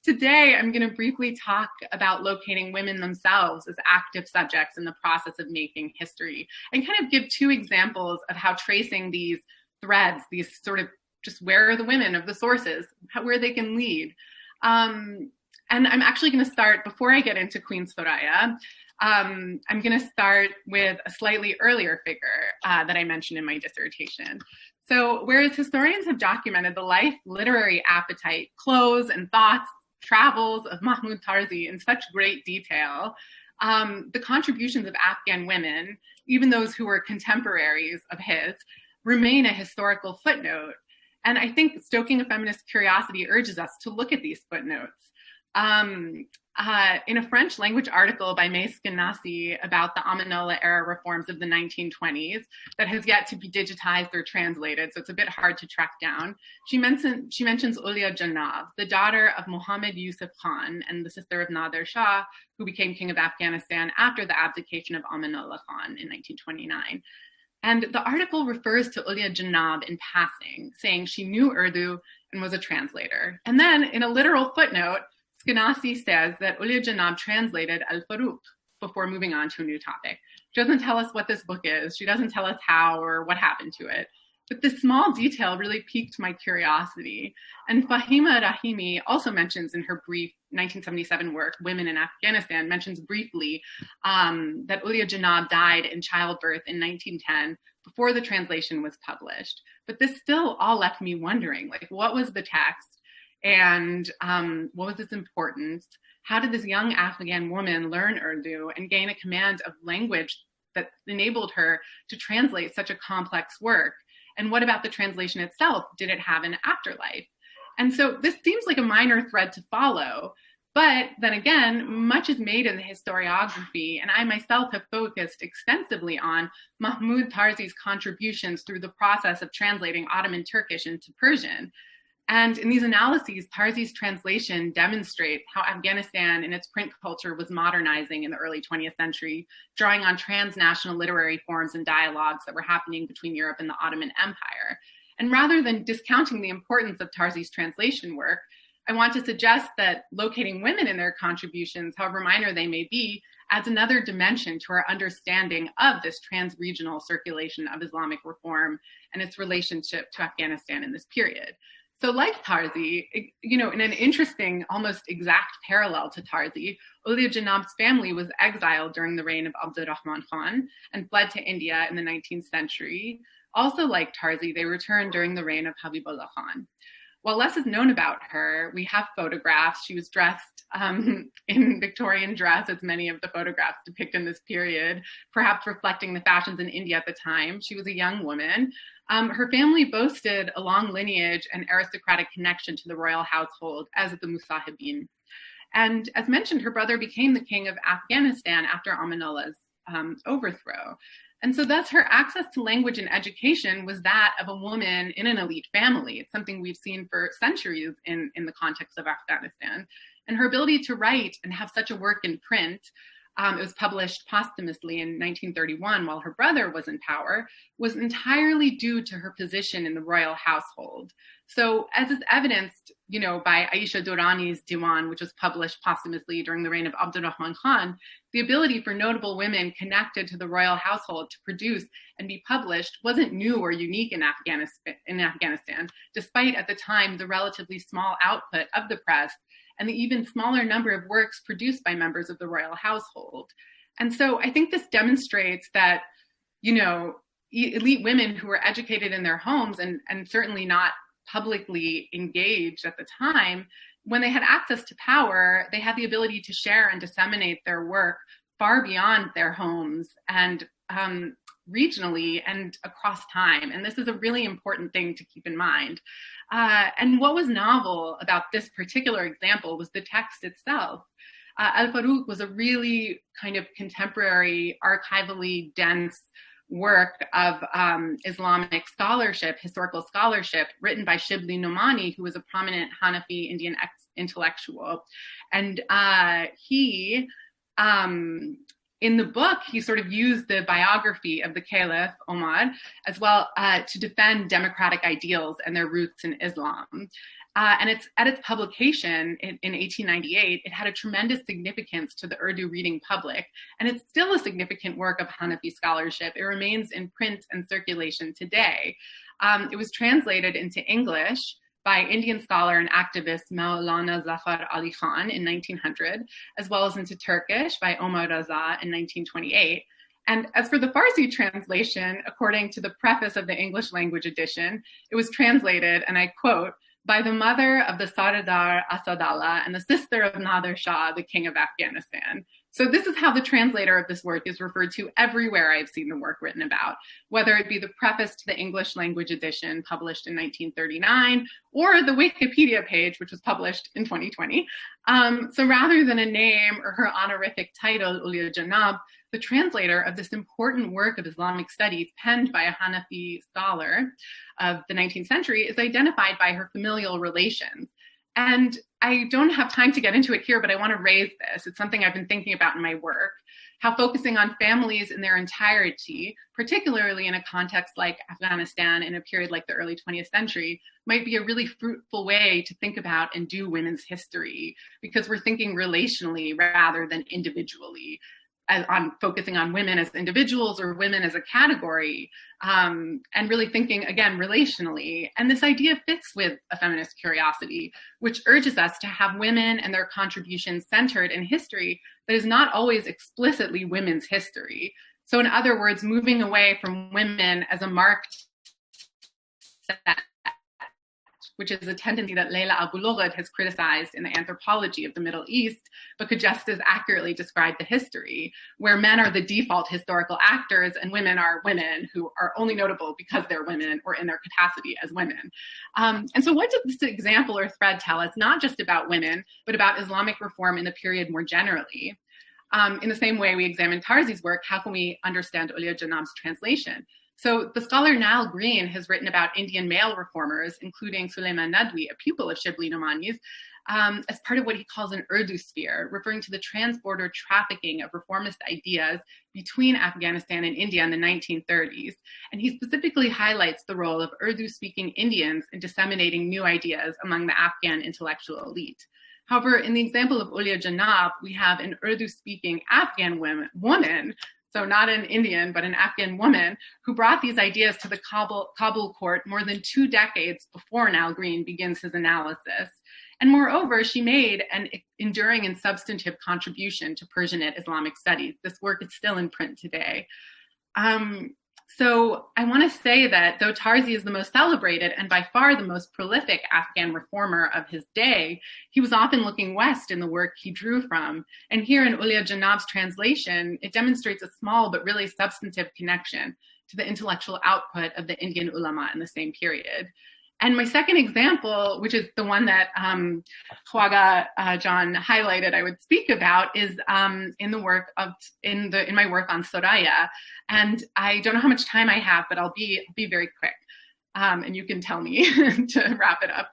today, I'm going to briefly talk about locating women themselves as active subjects in the process of making history, and kind of give two examples of how tracing these threads, these sort of just where are the women of the sources, where they can lead. And I'm actually going to start, before I get into Queen Soraya, I'm going to start with a slightly earlier figure that I mentioned in my dissertation. So whereas historians have documented the life, literary appetite, clothes, and thoughts, travels of Mahmoud Tarzi in such great detail, the contributions of Afghan women, even those who were contemporaries of his, remain a historical footnote. And I think stoking a feminist curiosity urges us to look at these footnotes. In a French language article by May Skenassi about the Amanullah era reforms of the 1920s that has yet to be digitized or translated, so it's a bit hard to track down, she mentions Ulia Janab, the daughter of Muhammad Yusuf Khan and the sister of Nader Shah, who became king of Afghanistan after the abdication of Amanullah Khan in 1929. And the article refers to Ulia Janab in passing, saying she knew Urdu and was a translator. And then in a literal footnote, Skenassi says that Ulia Janab translated Al-Faruq before moving on to a new topic. She doesn't tell us what this book is. She doesn't tell us how or what happened to it. But this small detail really piqued my curiosity. And Fahima Rahimi also mentions in her brief 1977 work, Women in Afghanistan, mentions briefly that Ulia Janab died in childbirth in 1910 before the translation was published. But this still all left me wondering, like, what was the text and what was its importance? How did this young Afghan woman learn Urdu and gain a command of language that enabled her to translate such a complex work? And what about the translation itself? Did it have an afterlife? And so this seems like a minor thread to follow. But then again, much is made in the historiography, and I myself have focused extensively on Mahmoud Tarzi's contributions through the process of translating Ottoman Turkish into Persian. And in these analyses, Tarzi's translation demonstrates how Afghanistan in its print culture was modernizing in the early 20th century, drawing on transnational literary forms and dialogues that were happening between Europe and the Ottoman Empire. And rather than discounting the importance of Tarzi's translation work, I want to suggest that locating women in their contributions, however minor they may be, adds another dimension to our understanding of this trans-regional circulation of Islamic reform and its relationship to Afghanistan in this period. So like Tarzi, in an interesting, almost exact parallel to Tarzi, Aulia Janab's family was exiled during the reign of Abdurrahman Khan and fled to India in the 19th century. Also like Tarzi, they returned during the reign of Habibullah Khan. While less is known about her, we have photographs. She was dressed in Victorian dress, as many of the photographs depict in this period, perhaps reflecting the fashions in India at the time. She was a young woman. Her family boasted a long lineage and aristocratic connection to the royal household as the Musahibin. And as mentioned, her brother became the king of Afghanistan after Amanullah's overthrow. And so thus her access to language and education was that of a woman in an elite family. It's something we've seen for centuries in the context of Afghanistan. And her ability to write and have such a work in print, it was published posthumously in 1931 while her brother was in power, was entirely due to her position in the royal household. So as is evidenced, by Aisha Durrani's Diwan, which was published posthumously during the reign of Abdurrahman Khan, the ability for notable women connected to the royal household to produce and be published wasn't new or unique in Afghanistan, despite at the time the relatively small output of the press and the even smaller number of works produced by members of the royal household. And so I think this demonstrates that, elite women who were educated in their homes and certainly not publicly engaged at the time, when they had access to power, they had the ability to share and disseminate their work far beyond their homes and regionally and across time. And this is a really important thing to keep in mind. And what was novel about this particular example was the text itself. Al-Faruq was a really kind of contemporary, archivally dense work of Islamic scholarship, historical scholarship, written by Shibli Nomani, who was a prominent Hanafi Indian intellectual. And he, in the book, he sort of used the biography of the Caliph Omar as well to defend democratic ideals and their roots in Islam. And at its publication in 1898, it had a tremendous significance to the Urdu reading public, and it's still a significant work of Hanafi scholarship. It remains in print and circulation today. It was translated into English by Indian scholar and activist Maulana Zafar Ali Khan in 1900, as well as into Turkish by Omar Raza in 1928. And as for the Farsi translation, according to the preface of the English language edition, it was translated, and I quote, by the mother of the Sardar Asadallah and the sister of Nader Shah, the king of Afghanistan. So this is how the translator of this work is referred to everywhere I've seen the work written about, whether it be the preface to the English language edition published in 1939 or the Wikipedia page, which was published in 2020. So rather than a name or her honorific title, Aulia Janab, the translator of this important work of Islamic studies penned by a Hanafi scholar of the 19th century is identified by her familial relations. And I don't have time to get into it here, but I want to raise this. It's something I've been thinking about in my work, how focusing on families in their entirety, particularly in a context like Afghanistan in a period like the early 20th century, might be a really fruitful way to think about and do women's history, because we're thinking relationally rather than individually. On focusing on women as individuals or women as a category, and really thinking, again, relationally. And this idea fits with a feminist curiosity, which urges us to have women and their contributions centered in history that is not always explicitly women's history. So in other words, moving away from women as a marked set, which is a tendency that Leila Abuloghed has criticized in the Anthropology of the Middle East, but could just as accurately describe the history, where men are the default historical actors and women are women who are only notable because they're women or in their capacity as women. And so what does this example or thread tell us, not just about women, but about Islamic reform in the period more generally? In the same way we examine Tarzi's work, how can we understand Aulia Janab's translation? So the scholar Nile Green has written about Indian male reformers, including Suleiman Nadwi, a pupil of Shibli Nomani's, as part of what he calls an Urdu sphere, referring to the trans-border trafficking of reformist ideas between Afghanistan and India in the 1930s. And he specifically highlights the role of Urdu-speaking Indians in disseminating new ideas among the Afghan intellectual elite. However, in the example of Ulia Janab, we have an Urdu-speaking Afghan woman, so not an Indian, but an Afghan woman, who brought these ideas to the Kabul court more than 2 decades before Nile Green begins his analysis. And moreover, she made an enduring and substantive contribution to Persianate Islamic studies. This work is still in print today. So I want to say that though Tarzi is the most celebrated and by far the most prolific Afghan reformer of his day, he was often looking west in the work he drew from. And here in Ulia Janab's translation, it demonstrates a small but really substantive connection to the intellectual output of the Indian ulama in the same period. And my second example, which is the one that Khwaga John highlighted, I would speak about, is in my work on Soraya. And I don't know how much time I have, but I'll be very quick. And you can tell me to wrap it up.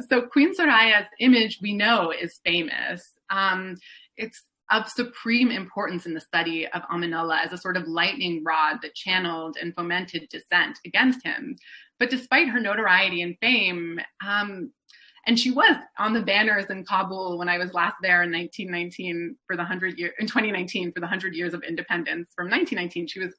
So Queen Soraya's image, we know, is famous. It's of supreme importance in the study of Amanullah as a sort of lightning rod that channeled and fomented dissent against him. But despite her notoriety and fame, and she was on the banners in Kabul when I was last there in 2019 for the 100 years of independence. From 1919, she was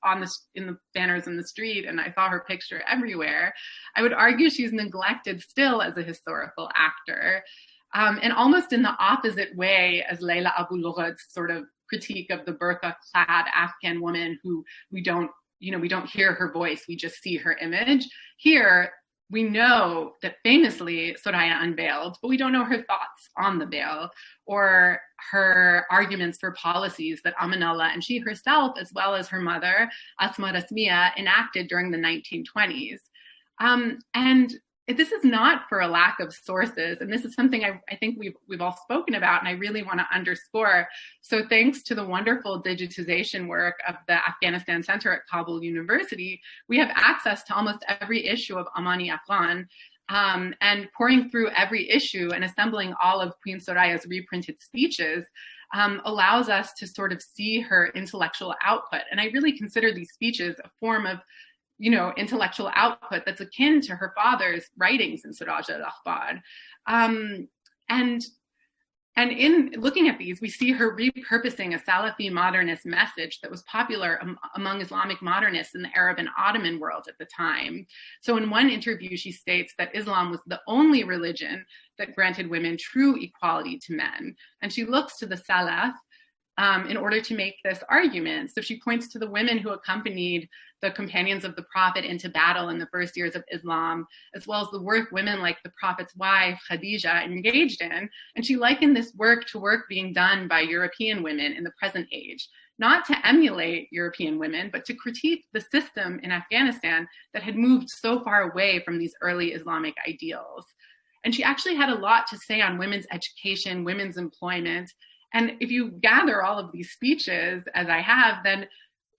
in the banners in the street, and I saw her picture everywhere. I would argue she's neglected still as a historical actor. And almost in the opposite way as Layla Abu Lughat's sort of critique of the burqa-clad Afghan woman who we don't hear her voice, we just see her image. Here, we know that famously Soraya unveiled, but we don't know her thoughts on the veil or her arguments for policies that Amanullah and she herself, as well as her mother, Asma Rasmiya, enacted during the 1920s. And this is not for a lack of sources, and this is something I think we've all spoken about, and I really want to underscore. So thanks to the wonderful digitization work of the Afghanistan Center at Kabul University, we have access to almost every issue of Amani Afghan, and pouring through every issue and assembling all of Queen Soraya's reprinted speeches allows us to sort of see her intellectual output. And I really consider these speeches a form of intellectual output that's akin to her father's writings in Siraj al-Akhbar. And in looking at these, we see her repurposing a Salafi modernist message that was popular among Islamic modernists in the Arab and Ottoman world at the time. So in one interview, she states that Islam was the only religion that granted women true equality to men. And she looks to the Salaf in order to make this argument. So she points to the women who accompanied the companions of the Prophet into battle in the first years of Islam, as well as the work women like the Prophet's wife, Khadija, engaged in. And she likened this work to work being done by European women in the present age, not to emulate European women, but to critique the system in Afghanistan that had moved so far away from these early Islamic ideals. And she actually had a lot to say on women's education, women's employment. And if you gather all of these speeches, as I have, then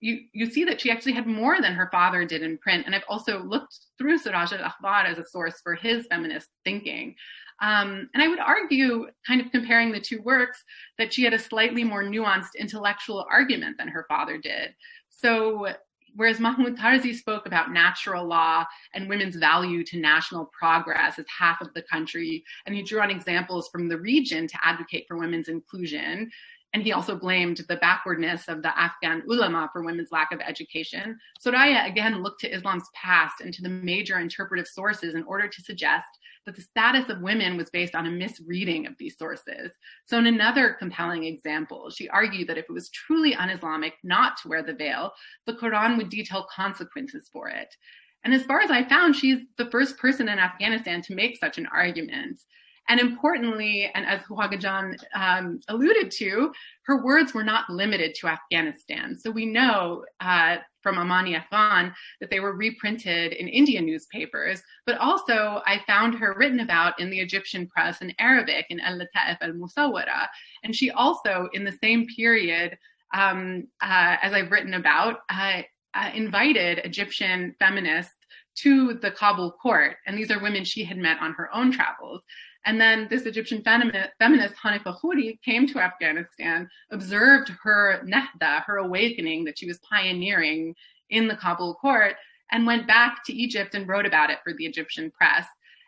you see that she actually had more than her father did in print. And I've also looked through Siraj al-Akhbar as a source for his feminist thinking. And I would argue, kind of comparing the two works, that she had a slightly more nuanced intellectual argument than her father did. So whereas Mahmoud Tarzi spoke about natural law and women's value to national progress as half of the country, and he drew on examples from the region to advocate for women's inclusion, and he also blamed the backwardness of the Afghan ulama for women's lack of education, Soraya again looked to Islam's past and to the major interpretive sources in order to suggest that the status of women was based on a misreading of these sources. So in another compelling example, she argued that if it was truly un-Islamic not to wear the veil, the Quran would detail consequences for it. And as far as I found, she's the first person in Afghanistan to make such an argument. And importantly, and as Khwaga John alluded to, her words were not limited to Afghanistan. So we know from Amani Afghan that they were reprinted in Indian newspapers, but also I found her written about in the Egyptian press in Arabic in Al-Lata'if al-Musawwara. And she also, in the same period, as I've written about, invited Egyptian feminists to the Kabul court. And these are women she had met on her own travels. And then this Egyptian feminist, Hanifa Khoury, came to Afghanistan, observed her nahda, her awakening that she was pioneering in the Kabul court, and went back to Egypt and wrote about it for the Egyptian press.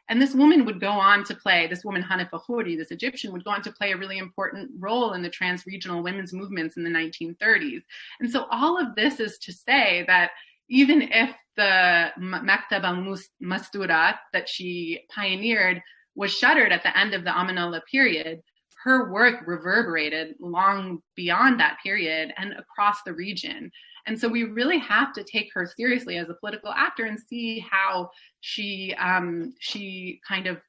And this woman would go on to play, this woman Hanifa Khoury, this Egyptian, would go on to play a really important role in the trans-regional women's movements in the 1930s. And so all of this is to say that even if the Maktab al-Masturat that she pioneered was shuttered at the end of the Amanullah period, her work reverberated long beyond that period and across the region. And so we really have to take her seriously as a political actor and see how she kind of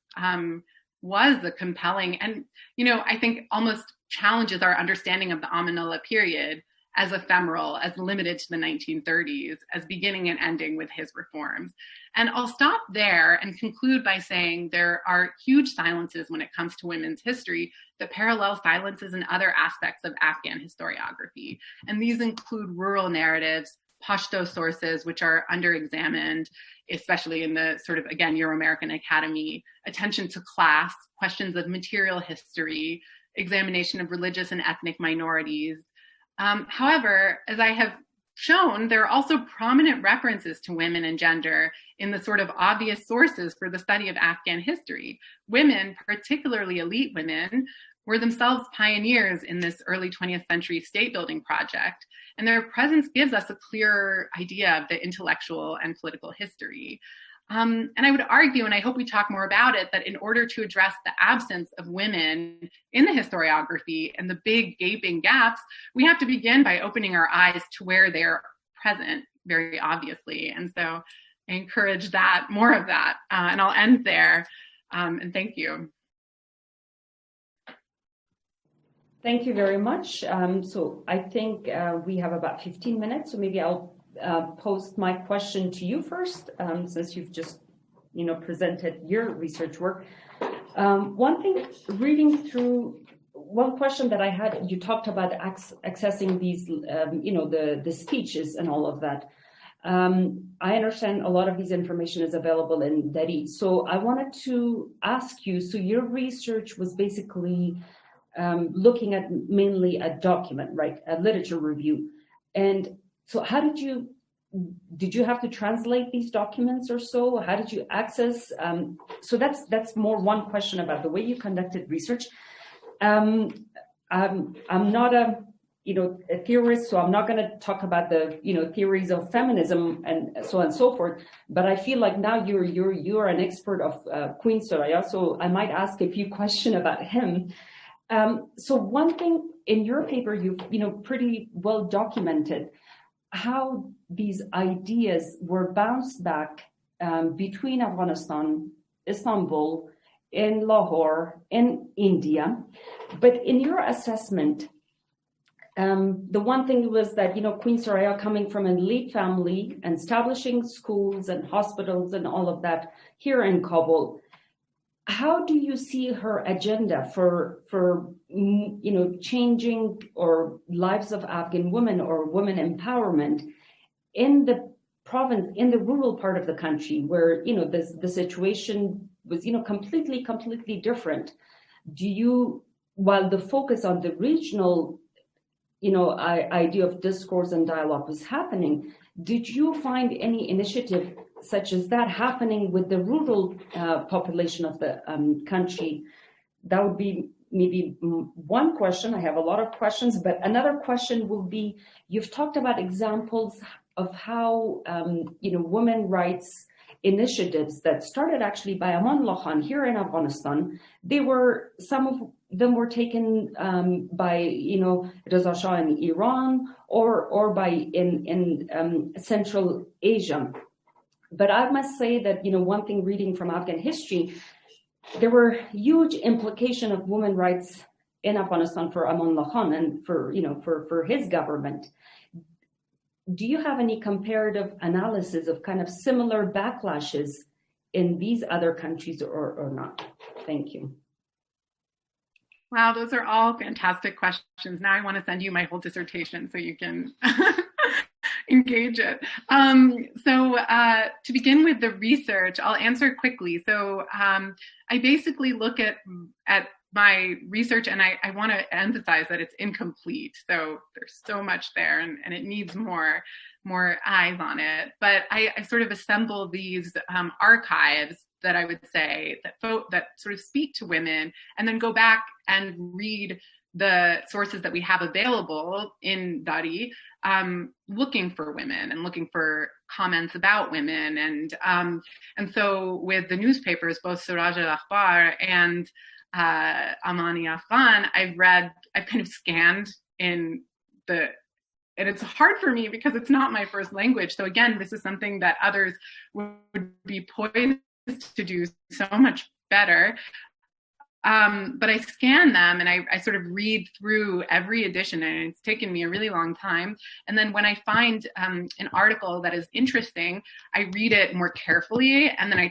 was a compelling and, I think almost challenges our understanding of the Amanullah period as ephemeral, as limited to the 1930s, as beginning and ending with his reforms. And I'll stop there and conclude by saying there are huge silences when it comes to women's history that parallel silences in other aspects of Afghan historiography. And these include rural narratives, Pashto sources, which are under-examined, especially in the sort of, again, Euro-American Academy, attention to class, questions of material history, examination of religious and ethnic minorities. However, as I have shown, there are also prominent references to women and gender in the sort of obvious sources for the study of Afghan history. Women, particularly elite women, were themselves pioneers in this early 20th century state building project, and their presence gives us a clearer idea of the intellectual and political history. And I would argue, and I hope we talk more about it, that in order to address the absence of women in the historiography and the big gaping gaps, we have to begin by opening our eyes to where they're present, very obviously. And so I encourage that, more of that. And I'll end there. And thank you. Thank you very much. So I think we have about 15 minutes, so maybe I'll post my question to you first, since you've just, presented your research work. One thing, reading through, one question that I had, you talked about accessing these, the speeches and all of that. I understand a lot of this information is available in Dari. So I wanted to ask you, so your research was basically looking at mainly a document, right? A literature review. And so how did you have to translate these documents or so? How did you access? So that's more one question about the way you conducted research. I'm not a theorist, so I'm not going to talk about the theories of feminism and so on and so forth. But I feel like now you're an expert of Queen Soraya, so I might ask a few questions about him. So one thing in your paper, you've pretty well documented how these ideas were bounced back between Afghanistan, Istanbul, in Lahore, in India. But in your assessment, the one thing was that, Queen Soraya, coming from an elite family and establishing schools and hospitals and all of that here in Kabul, how do you see her agenda for changing or lives of Afghan women or women empowerment in the province, in the rural part of the country where, the situation was, completely different? While the focus on the regional, idea of discourse and dialogue was happening, did you find any initiative such as that happening with the rural population of the country? That would be maybe one question. I have a lot of questions, but another question will be, you've talked about examples of how, women rights initiatives that started actually by Amanullah Khan here in Afghanistan, some of them were taken by, Reza Shah in Iran or by in Central Asia. But I must say that, one thing reading from Afghan history, there were huge implications of women's rights in Afghanistan for Amanullah Khan and for his government. Do you have any comparative analysis of kind of similar backlashes in these other countries or not? Thank you. Wow, those are all fantastic questions. Now I want to send you my whole dissertation so you can engage it. To begin with the research, I'll answer quickly. So I basically look at my research, and I want to emphasize that it's incomplete. So there's so much there, and it needs more eyes on it. But I sort of assemble these archives that I would say that sort of speak to women, and then go back and read the sources that we have available in Dari, looking for women and looking for comments about women. And so with the newspapers, both Siraj al-Akhbar and Amani Afghan, I've kind of scanned and it's hard for me because it's not my first language. So again, this is something that others would be poised to do so much better. But I scan them and I sort of read through every edition, and it's taken me a really long time. And then when I find an article that is interesting, I read it more carefully, and then I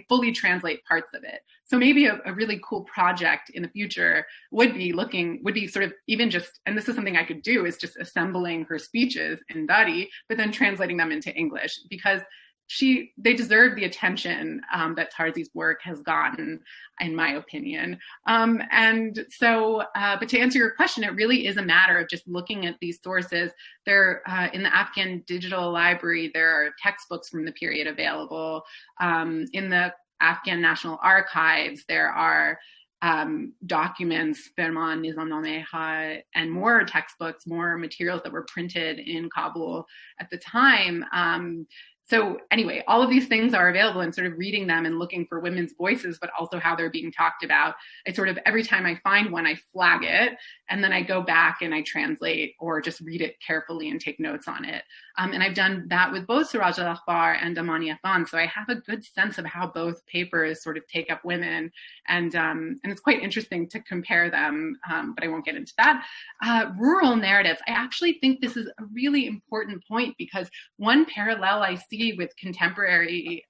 fully translate parts of it. So maybe a really cool project in the future would be sort of even just, and this is something I could do, is just assembling her speeches in Dari, but then translating them into English, because they deserve the attention that Tarzi's work has gotten, in my opinion. And so, but to answer your question, it really is a matter of just looking at these sources. There, in the Afghan Digital Library, there are textbooks from the period available. In the Afghan National Archives, there are documents, Ferman, Nizamnameh, and more textbooks, more materials that were printed in Kabul at the time. So anyway, all of these things are available, and sort of reading them and looking for women's voices, but also how they're being talked about. I sort of, every time I find one, I flag it, and then I go back and I translate or just read it carefully and take notes on it. And I've done that with both Siraj al-Akhbar and Amani Afghan. So I have a good sense of how both papers sort of take up women. And it's quite interesting to compare them, but I won't get into that. Rural narratives. I actually think this is a really important point, because one parallel I see with contemporary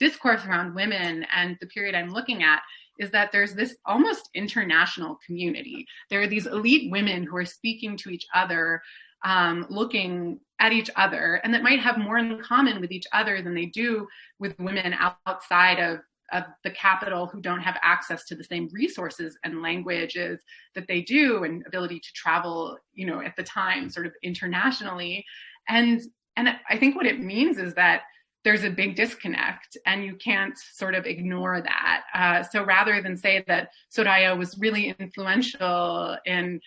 discourse around women and the period I'm looking at is that there's this almost international community. There are these elite women who are speaking to each other, looking at each other, and that might have more in common with each other than they do with women outside of the capital, who don't have access to the same resources and languages that they do, and ability to travel, at the time, sort of internationally. And I think what it means is that there's a big disconnect, and you can't sort of ignore that. So rather than say that Soraya was really influential in,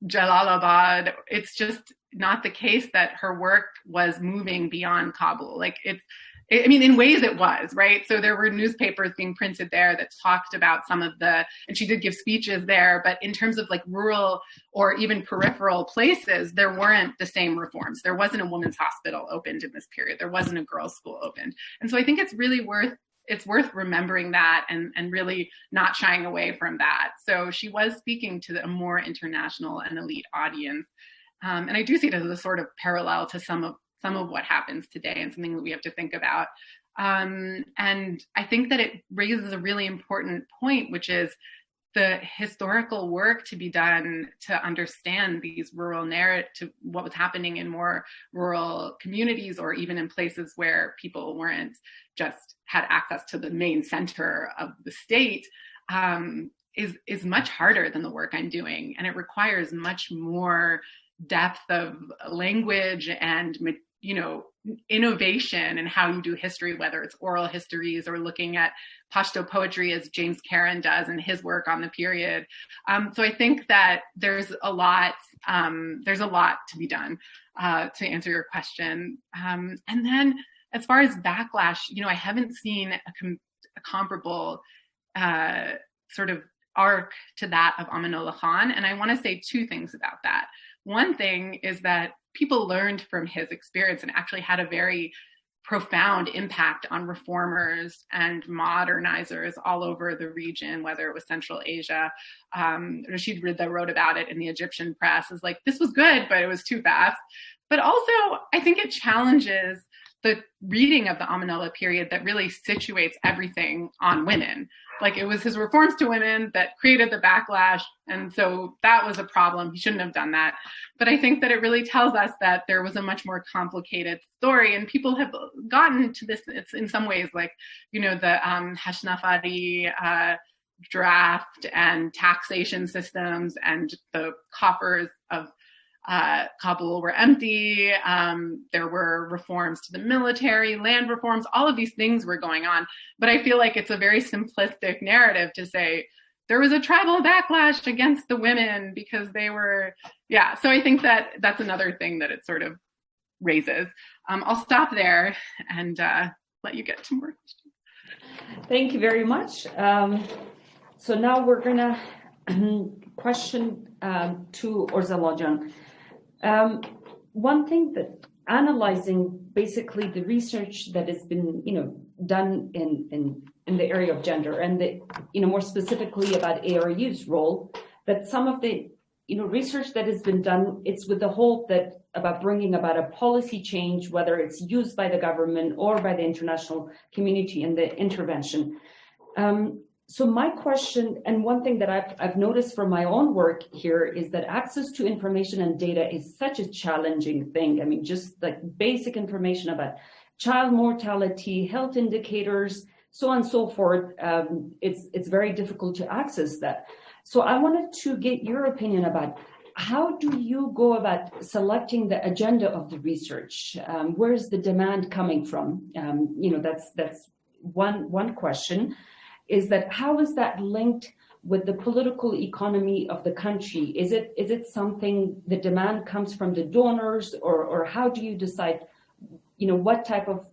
Jalalabad, it's just not the case that her work was moving beyond Kabul. In ways it was, right? So there were newspapers being printed there that talked about and she did give speeches there, but in terms of rural or even peripheral places, there weren't the same reforms. There wasn't a women's hospital opened in this period. There wasn't a girls' school opened. And so I think it's really worth remembering that and really not shying away from that. So she was speaking to a more international and elite audience. And I do see it as a sort of parallel to some of what happens today, and something that we have to think about. And I think that it raises a really important point, which is the historical work to be done to understand these rural narratives, what was happening in more rural communities, or even in places where people weren't just had access to the main center of the state, is much harder than the work I'm doing. And it requires much more depth of language and innovation in how you do history, whether it's oral histories or looking at Pashto poetry, as James Caron does in his work on the period. So I think that there's a lot to be done, to answer your question. And then as far as backlash, I haven't seen a comparable sort of arc to that of Amanullah Khan. And I want to say two things about that. One thing is that people learned from his experience and actually had a very profound impact on reformers and modernizers all over the region, whether it was Central Asia. Rashid Rida wrote about it in the Egyptian press. It's this was good, but it was too fast. But also, I think it challenges the reading of the Amanullah period that really situates everything on women. Like, it was his reforms to women that created the backlash. And so that was a problem. He shouldn't have done that. But I think that it really tells us that there was a much more complicated story. And people have gotten to this, it's in some ways like, you know, the Hashnafari draft and taxation systems, and the coffers of Kabul were empty. There were reforms to the military, land reforms, all of these things were going on. But I feel like it's a very simplistic narrative to say there was a tribal backlash against the women because they were, So I think that that's another thing that it sort of raises. I'll stop there and let you get to more questions. Thank you very much. So now we're gonna question to Orzaladjan. One thing that analyzing basically the research that has been, done in the area of gender, and more specifically about ARU's role, that some of the, research that has been done, it's with the hope that about bringing about a policy change, whether it's used by the government or by the international community in the intervention. So my question, and one thing that I've noticed from my own work here, is that access to information and data is such a challenging thing. I mean, just like basic information about child mortality, health indicators, so on and so forth. It's very difficult to access that. So I wanted to get your opinion about how do you go about selecting the agenda of the research? Where's the demand coming from? That's one question. Is that how is that linked with the political economy of the country? Is it something the demand comes from the donors, or how do you decide, what type of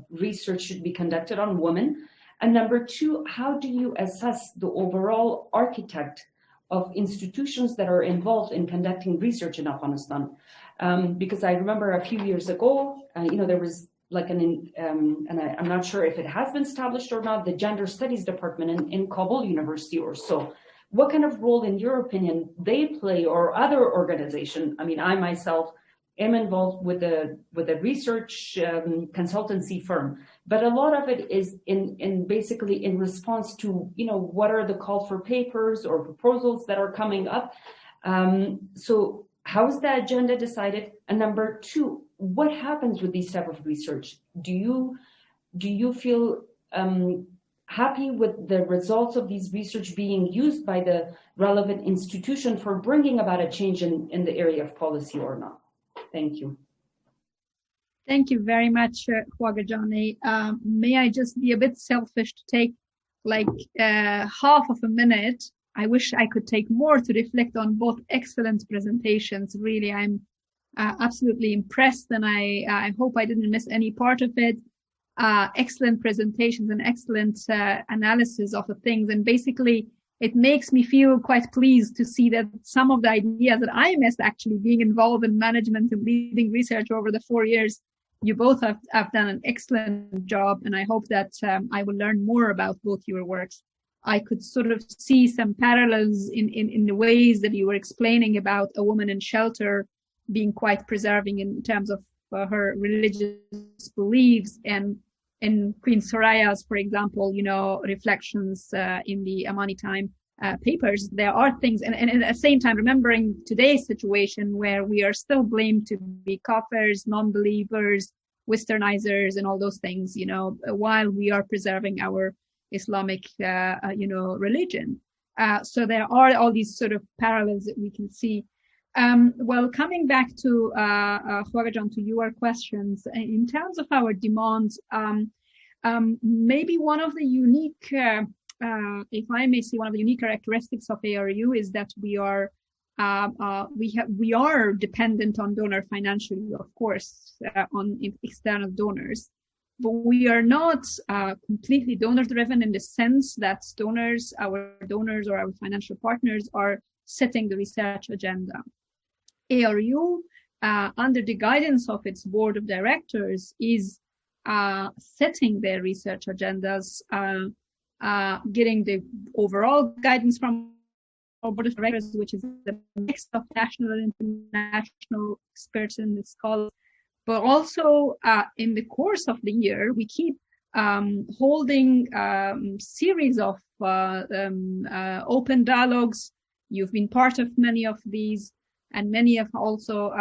research should be conducted on women? And number two, how do you assess the overall architect of institutions that are involved in conducting research in Afghanistan? Because I remember a few years ago, there was like and I'm not sure if it has been established or not, the Gender Studies Department in Kabul University or so. What kind of role, in your opinion, they play, or other organization? I mean, I myself am involved with a research consultancy firm, but a lot of it is in basically in response to, what are the call for papers or proposals that are coming up. So how is the agenda decided? And number two, what happens with these type of research? Do you feel happy with the results of these research being used by the relevant institution for bringing about a change in the area of policy or not? Thank you. Thank you very much, Khwagajani. May I just be a bit selfish to take half of a minute? I wish I could take more to reflect on both excellent presentations. Really, I'm absolutely impressed, and I hope I didn't miss any part of it. Excellent presentations and excellent analysis of the things. And basically, it makes me feel quite pleased to see that some of the ideas that I missed, actually being involved in management and leading research over the 4 years, you both have done an excellent job. And I hope that I will learn more about both your works. I could sort of see some parallels in the ways that you were explaining about a woman in shelter being quite preserving in terms of her religious beliefs, and in Queen Soraya's, for example, reflections in the Amani Time papers. There are things, and at the same time, remembering today's situation where we are still blamed to be kafirs, non-believers, westernizers, and all those things, while we are preserving our Islamic, religion. So there are all these sort of parallels that we can see. Well, coming back to Khwagajan, to your questions, in terms of our demands, maybe one of the unique, if I may say, one of the unique characteristics of ARU is that we are dependent on donor financially, of course, on external donors. But we are not completely donor-driven in the sense that our donors or our financial partners are setting the research agenda. ARU, under the guidance of its board of directors, is setting their research agendas, getting the overall guidance from our board of directors, which is a mix of national and international experts and scholars, but also in the course of the year, we keep holding series of open dialogues. You've been part of many of these, and many have also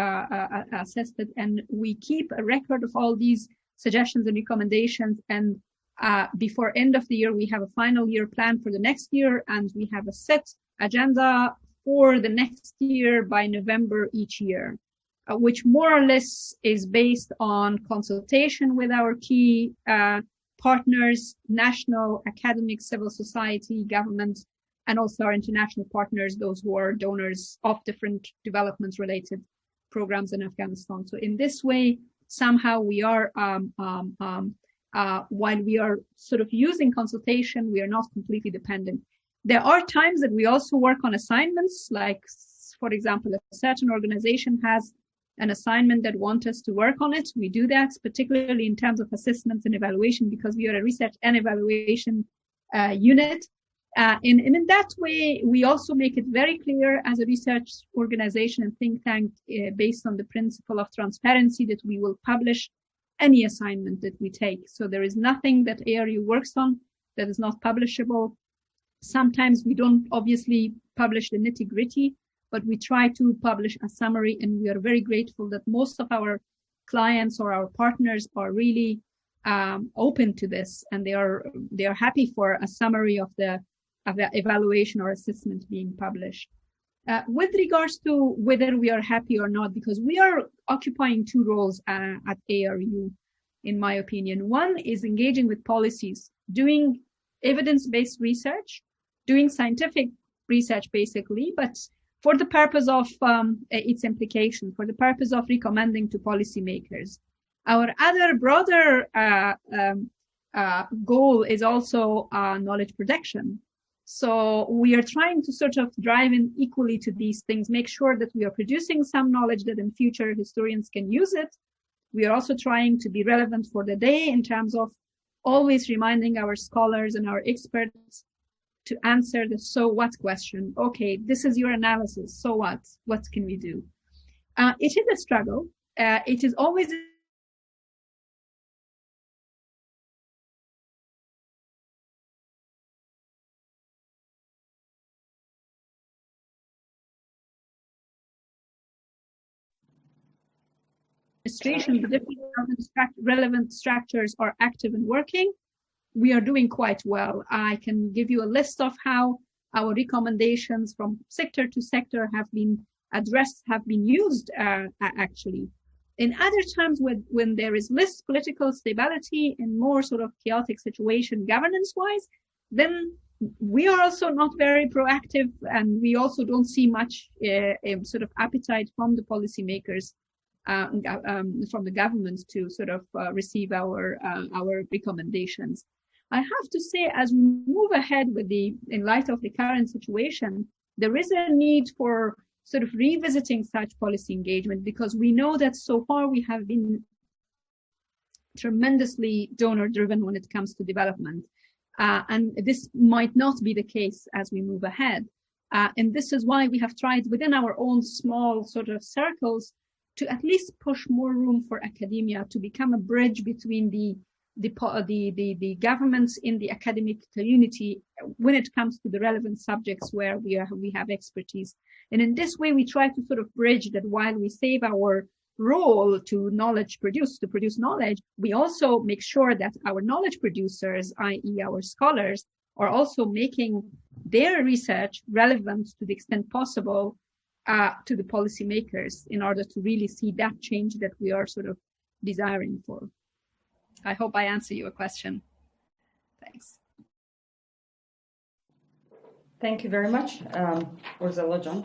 assessed it. And we keep a record of all these suggestions and recommendations. And before end of the year, we have a final year plan for the next year, and we have a set agenda for the next year by November each year, which more or less is based on consultation with our key partners, national, academic, civil society, government, and also our international partners, those who are donors of different development-related programs in Afghanistan. So in this way, somehow we are, while we are sort of using consultation, we are not completely dependent. There are times that we also work on assignments, like, for example, if a certain organization has an assignment that wants us to work on it, we do that, particularly in terms of assessments and evaluation, because we are a research and evaluation unit. And in that way, we also make it very clear as a research organization and think tank based on the principle of transparency that we will publish any assignment that we take. So there is nothing that ARU works on that is not publishable. Sometimes we don't obviously publish the nitty-gritty, but we try to publish a summary, and we are very grateful that most of our clients or our partners are really open to this, and they are happy for a summary of the evaluation or assessment being published. With regards to whether we are happy or not, because we are occupying two roles at ARU, in my opinion. One is engaging with policies, doing evidence-based research, doing scientific research basically, but for the purpose of its implication, for the purpose of recommending to policymakers. Our other broader goal is also knowledge protection. So we are trying to sort of drive in equally to these things, make sure that we are producing some knowledge that in future historians can use it. We are also trying to be relevant for the day in terms of always reminding our scholars and our experts to answer the so what question. Okay, this is your analysis. So what? What can we do? It is a struggle. It is always administration, the different relevant structures are active and working. We are doing quite well. I can give you a list of how our recommendations from sector to sector have been addressed, have been used actually. In other times when there is less political stability and more sort of chaotic situation governance-wise, then we are also not very proactive, and we also don't see much sort of appetite from the policymakers, from the government to sort of receive our recommendations. I have to say, as we move ahead in light of the current situation, there is a need for sort of revisiting such policy engagement, because we know that so far we have been tremendously donor driven when it comes to development. And this might not be the case as we move ahead. And this is why we have tried within our own small sort of circles to at least push more room for academia to become a bridge between the governments in the academic community when it comes to the relevant subjects where we have expertise. And in this way, we try to sort of bridge that while we save our role to produce knowledge, we also make sure that our knowledge producers, i.e. our scholars, are also making their research relevant to the extent possible to the policymakers in order to really see that change that we are sort of desiring for. I hope I answer your question. Thanks. Thank you very much, Urzela Can.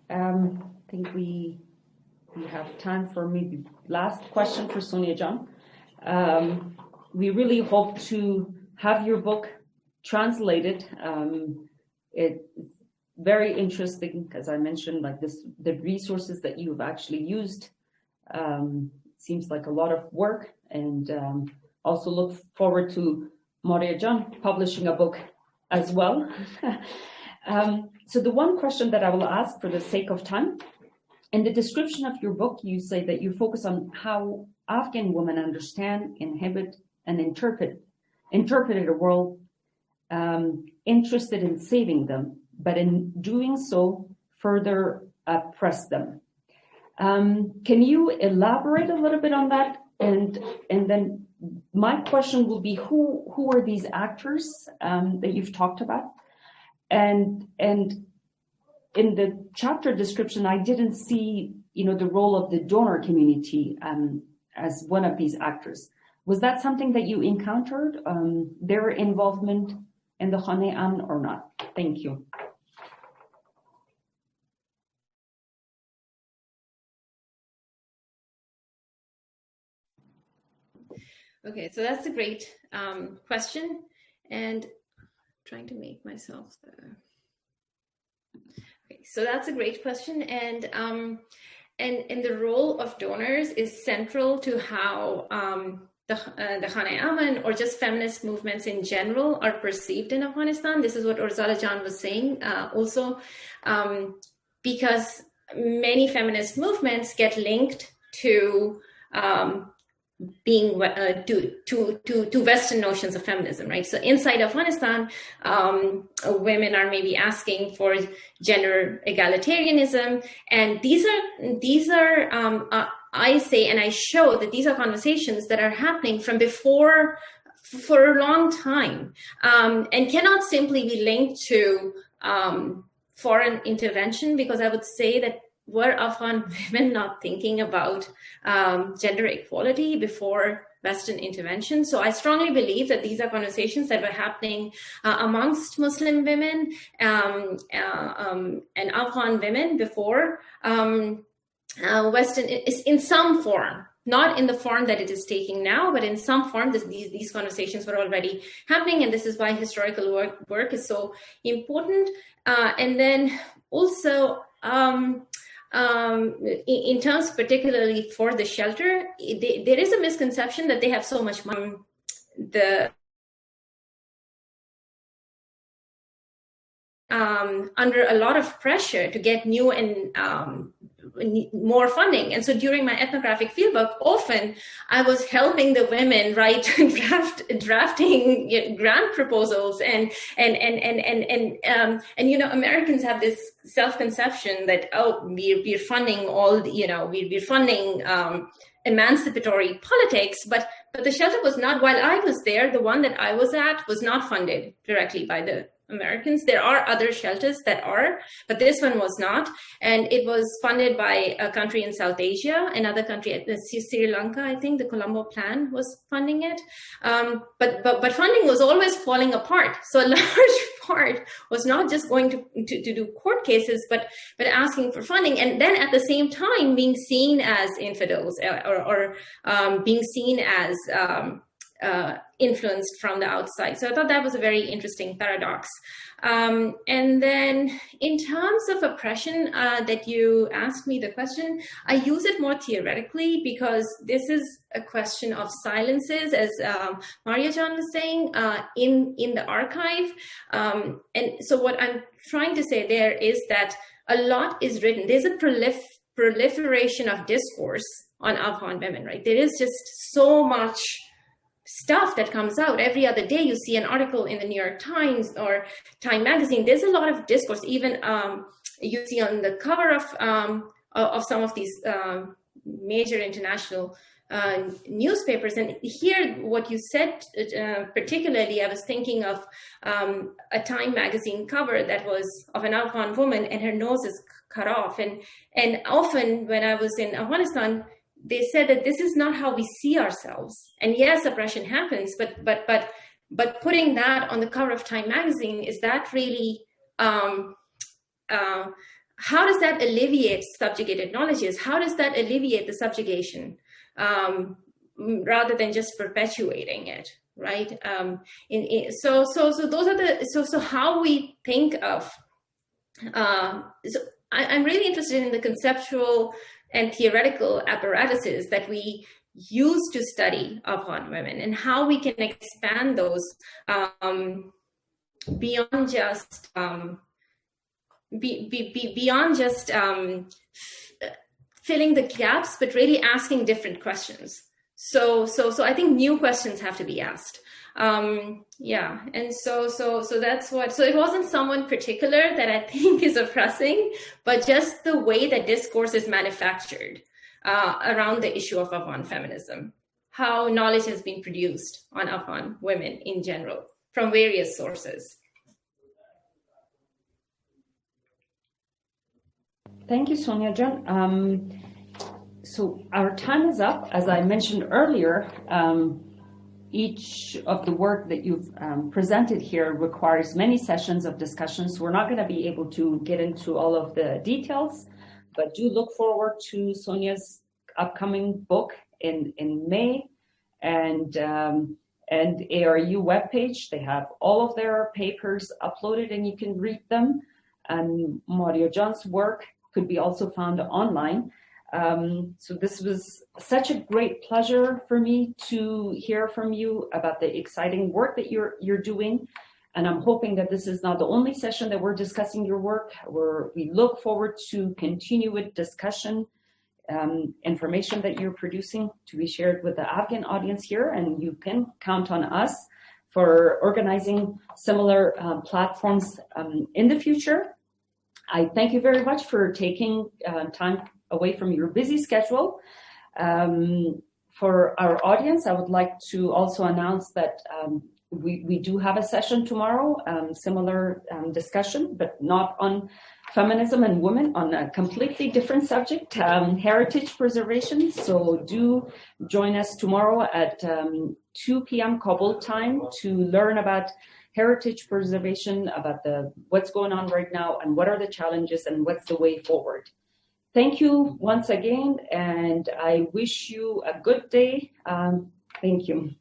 I think we have time for maybe last question for Sonia Can. We really hope to have your book translated. It's very interesting, as I mentioned, like the resources that you've actually used. Seems like a lot of work, and also look forward to Maria Can publishing a book as well. So the one question that I will ask for the sake of time In the description of your book, you say that you focus on how Afghan women understand, inhabit, and interpreted a world interested in saving them, but in doing so, further oppress them. Can you elaborate a little bit on that? And then my question will be, who are these actors that you've talked about? And in the chapter description, I didn't see, the role of the donor community as one of these actors. Was that something that you encountered, their involvement in the Khane Amn or not? Thank you. Okay, so that's a great question, and trying to make myself the. Okay, so that's a great question, and the role of donors is central to how the Khane Amn or just feminist movements in general are perceived in Afghanistan. This is what Urzala Jan was saying also, because many feminist movements get linked to being to Western notions of feminism, right? So inside Afghanistan, women are maybe asking for gender egalitarianism, and these are I say and I show that these are conversations that are happening from before for a long time, and cannot simply be linked to foreign intervention, because I would say that were Afghan women not thinking about gender equality before Western intervention? So I strongly believe that these are conversations that were happening amongst Muslim women and Afghan women before Western, in some form, not in the form that it is taking now, but in some form, these conversations were already happening, and this is why historical work is so important. And then also, in terms particularly for the shelter, there is a misconception that they have so much money. Under a lot of pressure to get new and more funding. And so during my ethnographic fieldwork, often I was helping the women write drafting grant proposals, and Americans have this self-conception that, we're funding all, we're funding emancipatory politics, but the shelter was not. While I was there, the one that I was at was not funded directly by the Americans. There are other shelters that are, but this one was not, and it was funded by a country in South Asia, another country, Sri Lanka. I think the Colombo Plan was funding it, but funding was always falling apart. So a large part was not just going to do court cases, but asking for funding, and then at the same time being seen as infidels or being seen as influenced from the outside. So I thought that was a very interesting paradox. And then in terms of oppression that you asked me the question, I use it more theoretically, because this is a question of silences, as Maria Jan was saying, in the archive. And so what I'm trying to say there is that a lot is written. There's a proliferation of discourse on Afghan women, right? There is just so much stuff that comes out every other day. You see an article in the New York Times or Time magazine. There's a lot of discourse. Even you see on the cover of some of these major international newspapers. And here, what you said, particularly, I was thinking of a Time magazine cover that was of an Afghan woman, and her nose is cut off. And often when I was in Afghanistan, they said that this is not how we see ourselves. And yes, oppression happens, but putting that on the cover of Time magazine, is that really, how does that alleviate subjugated knowledges? How does that alleviate the subjugation, rather than just perpetuating it, right? So those are so how we think of, so I'm really interested in the conceptual and theoretical apparatuses that we use to study Afghan women, and how we can expand those beyond just filling the gaps, but really asking different questions. So I think new questions have to be asked. Yeah, and so that's what. So it wasn't someone particular that I think is oppressing, but just the way that discourse is manufactured around the issue of Afghan feminism, how knowledge has been produced on Afghan women in general from various sources. Thank you, Sonia Jan. So our time is up. As I mentioned earlier, each of the work that you've presented here requires many sessions of discussions. We're not going to be able to get into all of the details, but do look forward to Sonia's upcoming book in May, and ARU webpage. They have all of their papers uploaded and you can read them. And Mario Jan's work could be also found online. So this was such a great pleasure for me to hear from you about the exciting work that you're doing. And I'm hoping that this is not the only session that we're discussing your work. We look forward to continued discussion, information that you're producing to be shared with the Afghan audience here. And you can count on us for organizing similar platforms in the future. I thank you very much for taking time away from your busy schedule. For our audience, I would like to also announce that we do have a session tomorrow, similar discussion, but not on feminism and women, on a completely different subject, heritage preservation. So do join us tomorrow at 2 p.m. Kabul time to learn about heritage preservation, about what's going on right now and what are the challenges and what's the way forward. Thank you once again, and I wish you a good day. Thank you.